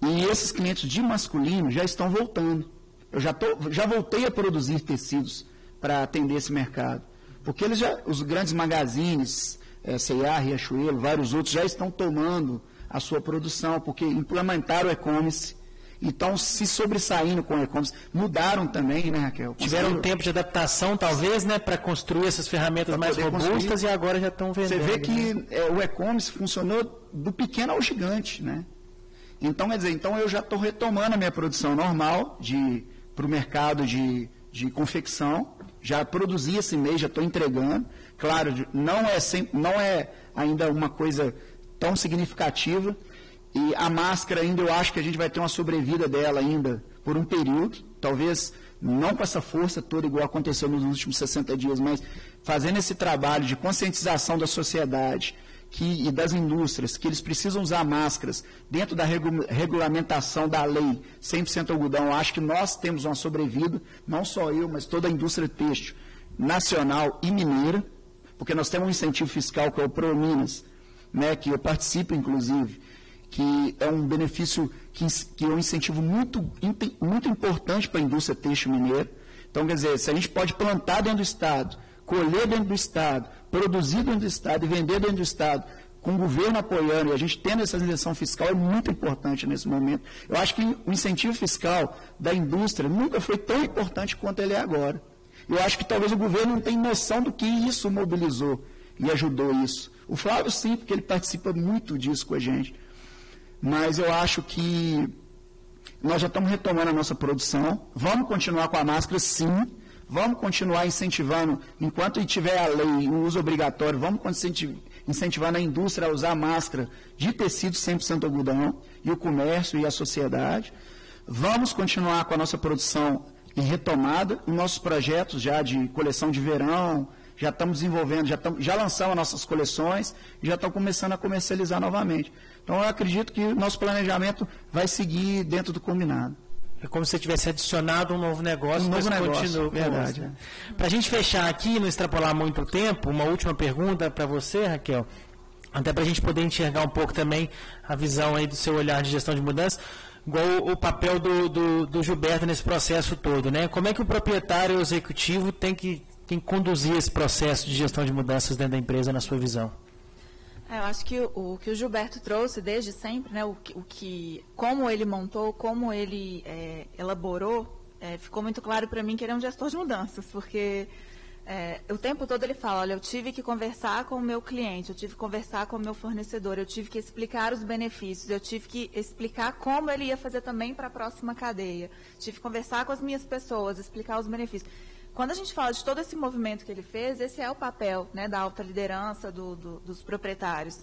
E esses clientes de masculino já estão voltando. Eu já voltei a produzir tecidos para atender esse mercado. Porque os grandes magazines, C&A, Riachuelo, vários outros, já estão tomando a sua produção, porque implementaram o e-commerce e estão se sobressaindo com o e-commerce. Mudaram também, né, Raquel? Tiveram um tempo de adaptação, talvez, né, para construir essas ferramentas mais robustas e agora já estão vendendo. Você vê que o e-commerce funcionou do pequeno ao gigante, né? Então, quer dizer, eu já estou retomando a minha produção normal para o mercado de confecção, já produzi esse mês, já estou entregando. Claro, não é ainda uma coisa tão significativa, e a máscara ainda eu acho que a gente vai ter uma sobrevida dela ainda por um período, talvez não com essa força toda igual aconteceu nos últimos 60 dias, mas fazendo esse trabalho de conscientização da sociedade, e das indústrias, que eles precisam usar máscaras dentro da regulamentação da lei 100% algodão. Eu acho que nós temos uma sobrevida, não só eu, mas toda a indústria têxtil nacional e mineira, porque nós temos um incentivo fiscal que é o ProMinas, né, que eu participo, inclusive, que é um benefício, que é um incentivo muito importante para a indústria têxtil mineira. Então, quer dizer, se a gente pode plantar dentro do Estado, colher dentro do Estado, produzir dentro do Estado e vender dentro do Estado, com o governo apoiando e a gente tendo essa isenção fiscal, é muito importante nesse momento. Eu acho que o incentivo fiscal da indústria nunca foi tão importante quanto ele é agora. Eu acho que talvez o governo não tenha noção do que isso mobilizou e ajudou isso. O Flávio sim, porque ele participa muito disso com a gente. Mas eu acho que nós já estamos retomando a nossa produção, vamos continuar com a máscara sim, vamos continuar incentivando, enquanto tiver a lei, o uso obrigatório, vamos incentivando a indústria a usar máscara de tecido 100% algodão, e o comércio e a sociedade. Vamos continuar com a nossa produção em retomada, os nossos projetos já de coleção de verão, já estamos desenvolvendo, já lançamos as nossas coleções e já estamos começando a comercializar novamente. Então, eu acredito que o nosso planejamento vai seguir dentro do combinado. É como se você tivesse adicionado um novo negócio, mas continua. Verdade. Né? Para a gente fechar aqui, não extrapolar muito o tempo, uma última pergunta para você, Raquel, até para a gente poder enxergar um pouco também a visão aí do seu olhar de gestão de mudança, igual o papel do Gilberto nesse processo todo, né? Como é que o proprietário executivo tem que conduzir esse processo de gestão de mudanças dentro da empresa, na sua visão? Eu acho que o que o Gilberto trouxe desde sempre, né, como ele montou, como ele elaborou, ficou muito claro para mim que ele é um gestor de mudanças, porque o tempo todo ele fala, olha, eu tive que conversar com o meu cliente, eu tive que conversar com o meu fornecedor, eu tive que explicar os benefícios, eu tive que explicar como ele ia fazer também para a próxima cadeia, tive que conversar com as minhas pessoas, explicar os benefícios. Quando a gente fala de todo esse movimento que ele fez, esse é o papel, né, da alta liderança dos proprietários,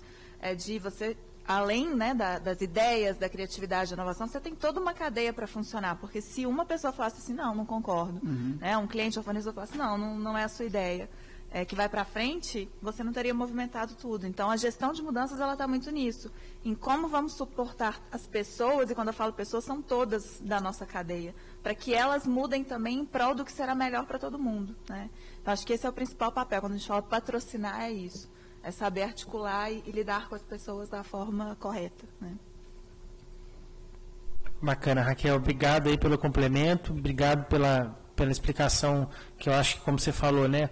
de você além, né, das ideias, da criatividade, da inovação, você tem toda uma cadeia para funcionar, porque se uma pessoa falasse assim, não concordo, né, um cliente ou fornecedor falasse, não é a sua ideia, que vai para frente, você não teria movimentado tudo. Então, a gestão de mudanças, ela está muito nisso, em como vamos suportar as pessoas, e quando eu falo pessoas, são todas da nossa cadeia, para que elas mudem também em prol do que será melhor para todo mundo, né? Então, acho que esse é o principal papel, quando a gente fala patrocinar, é isso, é saber articular e lidar com as pessoas da forma correta, né? Bacana, Raquel, obrigado aí pelo complemento, obrigado pela explicação, que eu acho que, como você falou, né,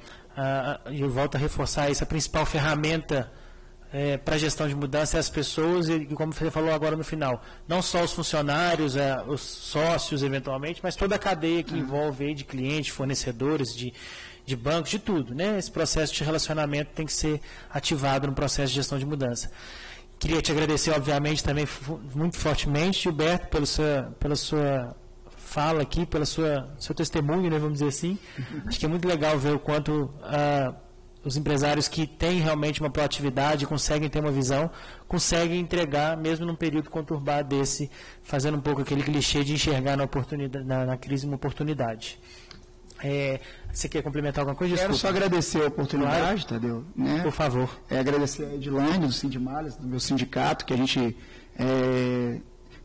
eu volto a reforçar isso, a principal ferramenta para a gestão de mudança é as pessoas, e como você falou agora no final, não só os funcionários, os sócios eventualmente, mas toda a cadeia que envolve aí de clientes, fornecedores, de bancos, de tudo, né? Esse processo de relacionamento tem que ser ativado no processo de gestão de mudança. Queria te agradecer, obviamente, também muito fortemente, Gilberto, pela sua fala aqui, pelo seu testemunho, né, vamos dizer assim. Acho que é muito legal ver o quanto os empresários que têm realmente uma proatividade, conseguem ter uma visão, conseguem entregar, mesmo num período conturbado desse, fazendo um pouco aquele clichê de enxergar na crise uma oportunidade. Você quer complementar alguma coisa? Quero só agradecer a oportunidade, claro. Tadeu. Né? Por favor. Agradecer a Edilane, do Sindimales, do meu sindicato, que a gente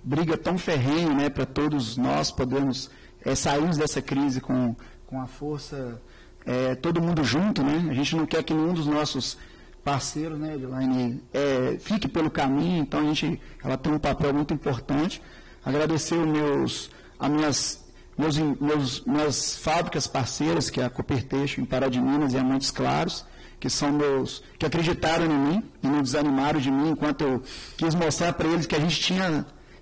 briga tão ferrenho, né, para todos nós podermos sairmos dessa crise com a força, todo mundo junto, né? A gente não quer que nenhum dos nossos parceiros, né, Edilane, fique pelo caminho, então ela tem um papel muito importante. Agradecer minhas fábricas parceiras, que é a Cooperteixo em Pará de Minas e a Montes Claros, que acreditaram em mim e não desanimaram de mim, enquanto eu quis mostrar para eles que a gente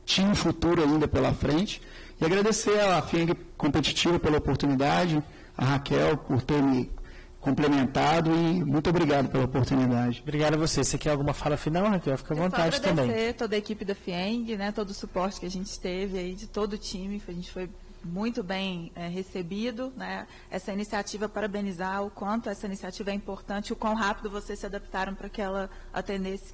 tinha um futuro ainda pela frente. E agradecer a FIENG Competitiva pela oportunidade, a Raquel por ter me complementado, e muito obrigado pela oportunidade. Obrigado a você. Você quer alguma fala final, Raquel? Fica à vontade também. Agradecer toda a equipe da FIENG, né, todo o suporte que a gente teve aí de todo o time, a gente foi muito bem recebido, né? Essa iniciativa, parabenizar o quanto essa iniciativa é importante, o quão rápido vocês se adaptaram para que ela atendesse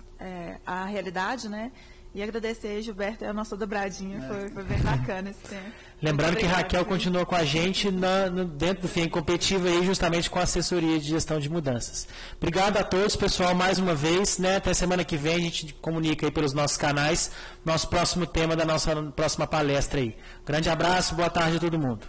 à realidade, né? E agradecer, Gilberto, a nossa dobradinha, foi bem bacana esse tempo. Lembrando que Raquel continua com a gente dentro do FIENG Competitivo, aí, justamente com a assessoria de gestão de mudanças. Obrigado a todos, pessoal, mais uma vez, né? Até semana que vem a gente comunica aí pelos nossos canais nosso próximo tema da nossa próxima palestra aí. Grande abraço, boa tarde a todo mundo.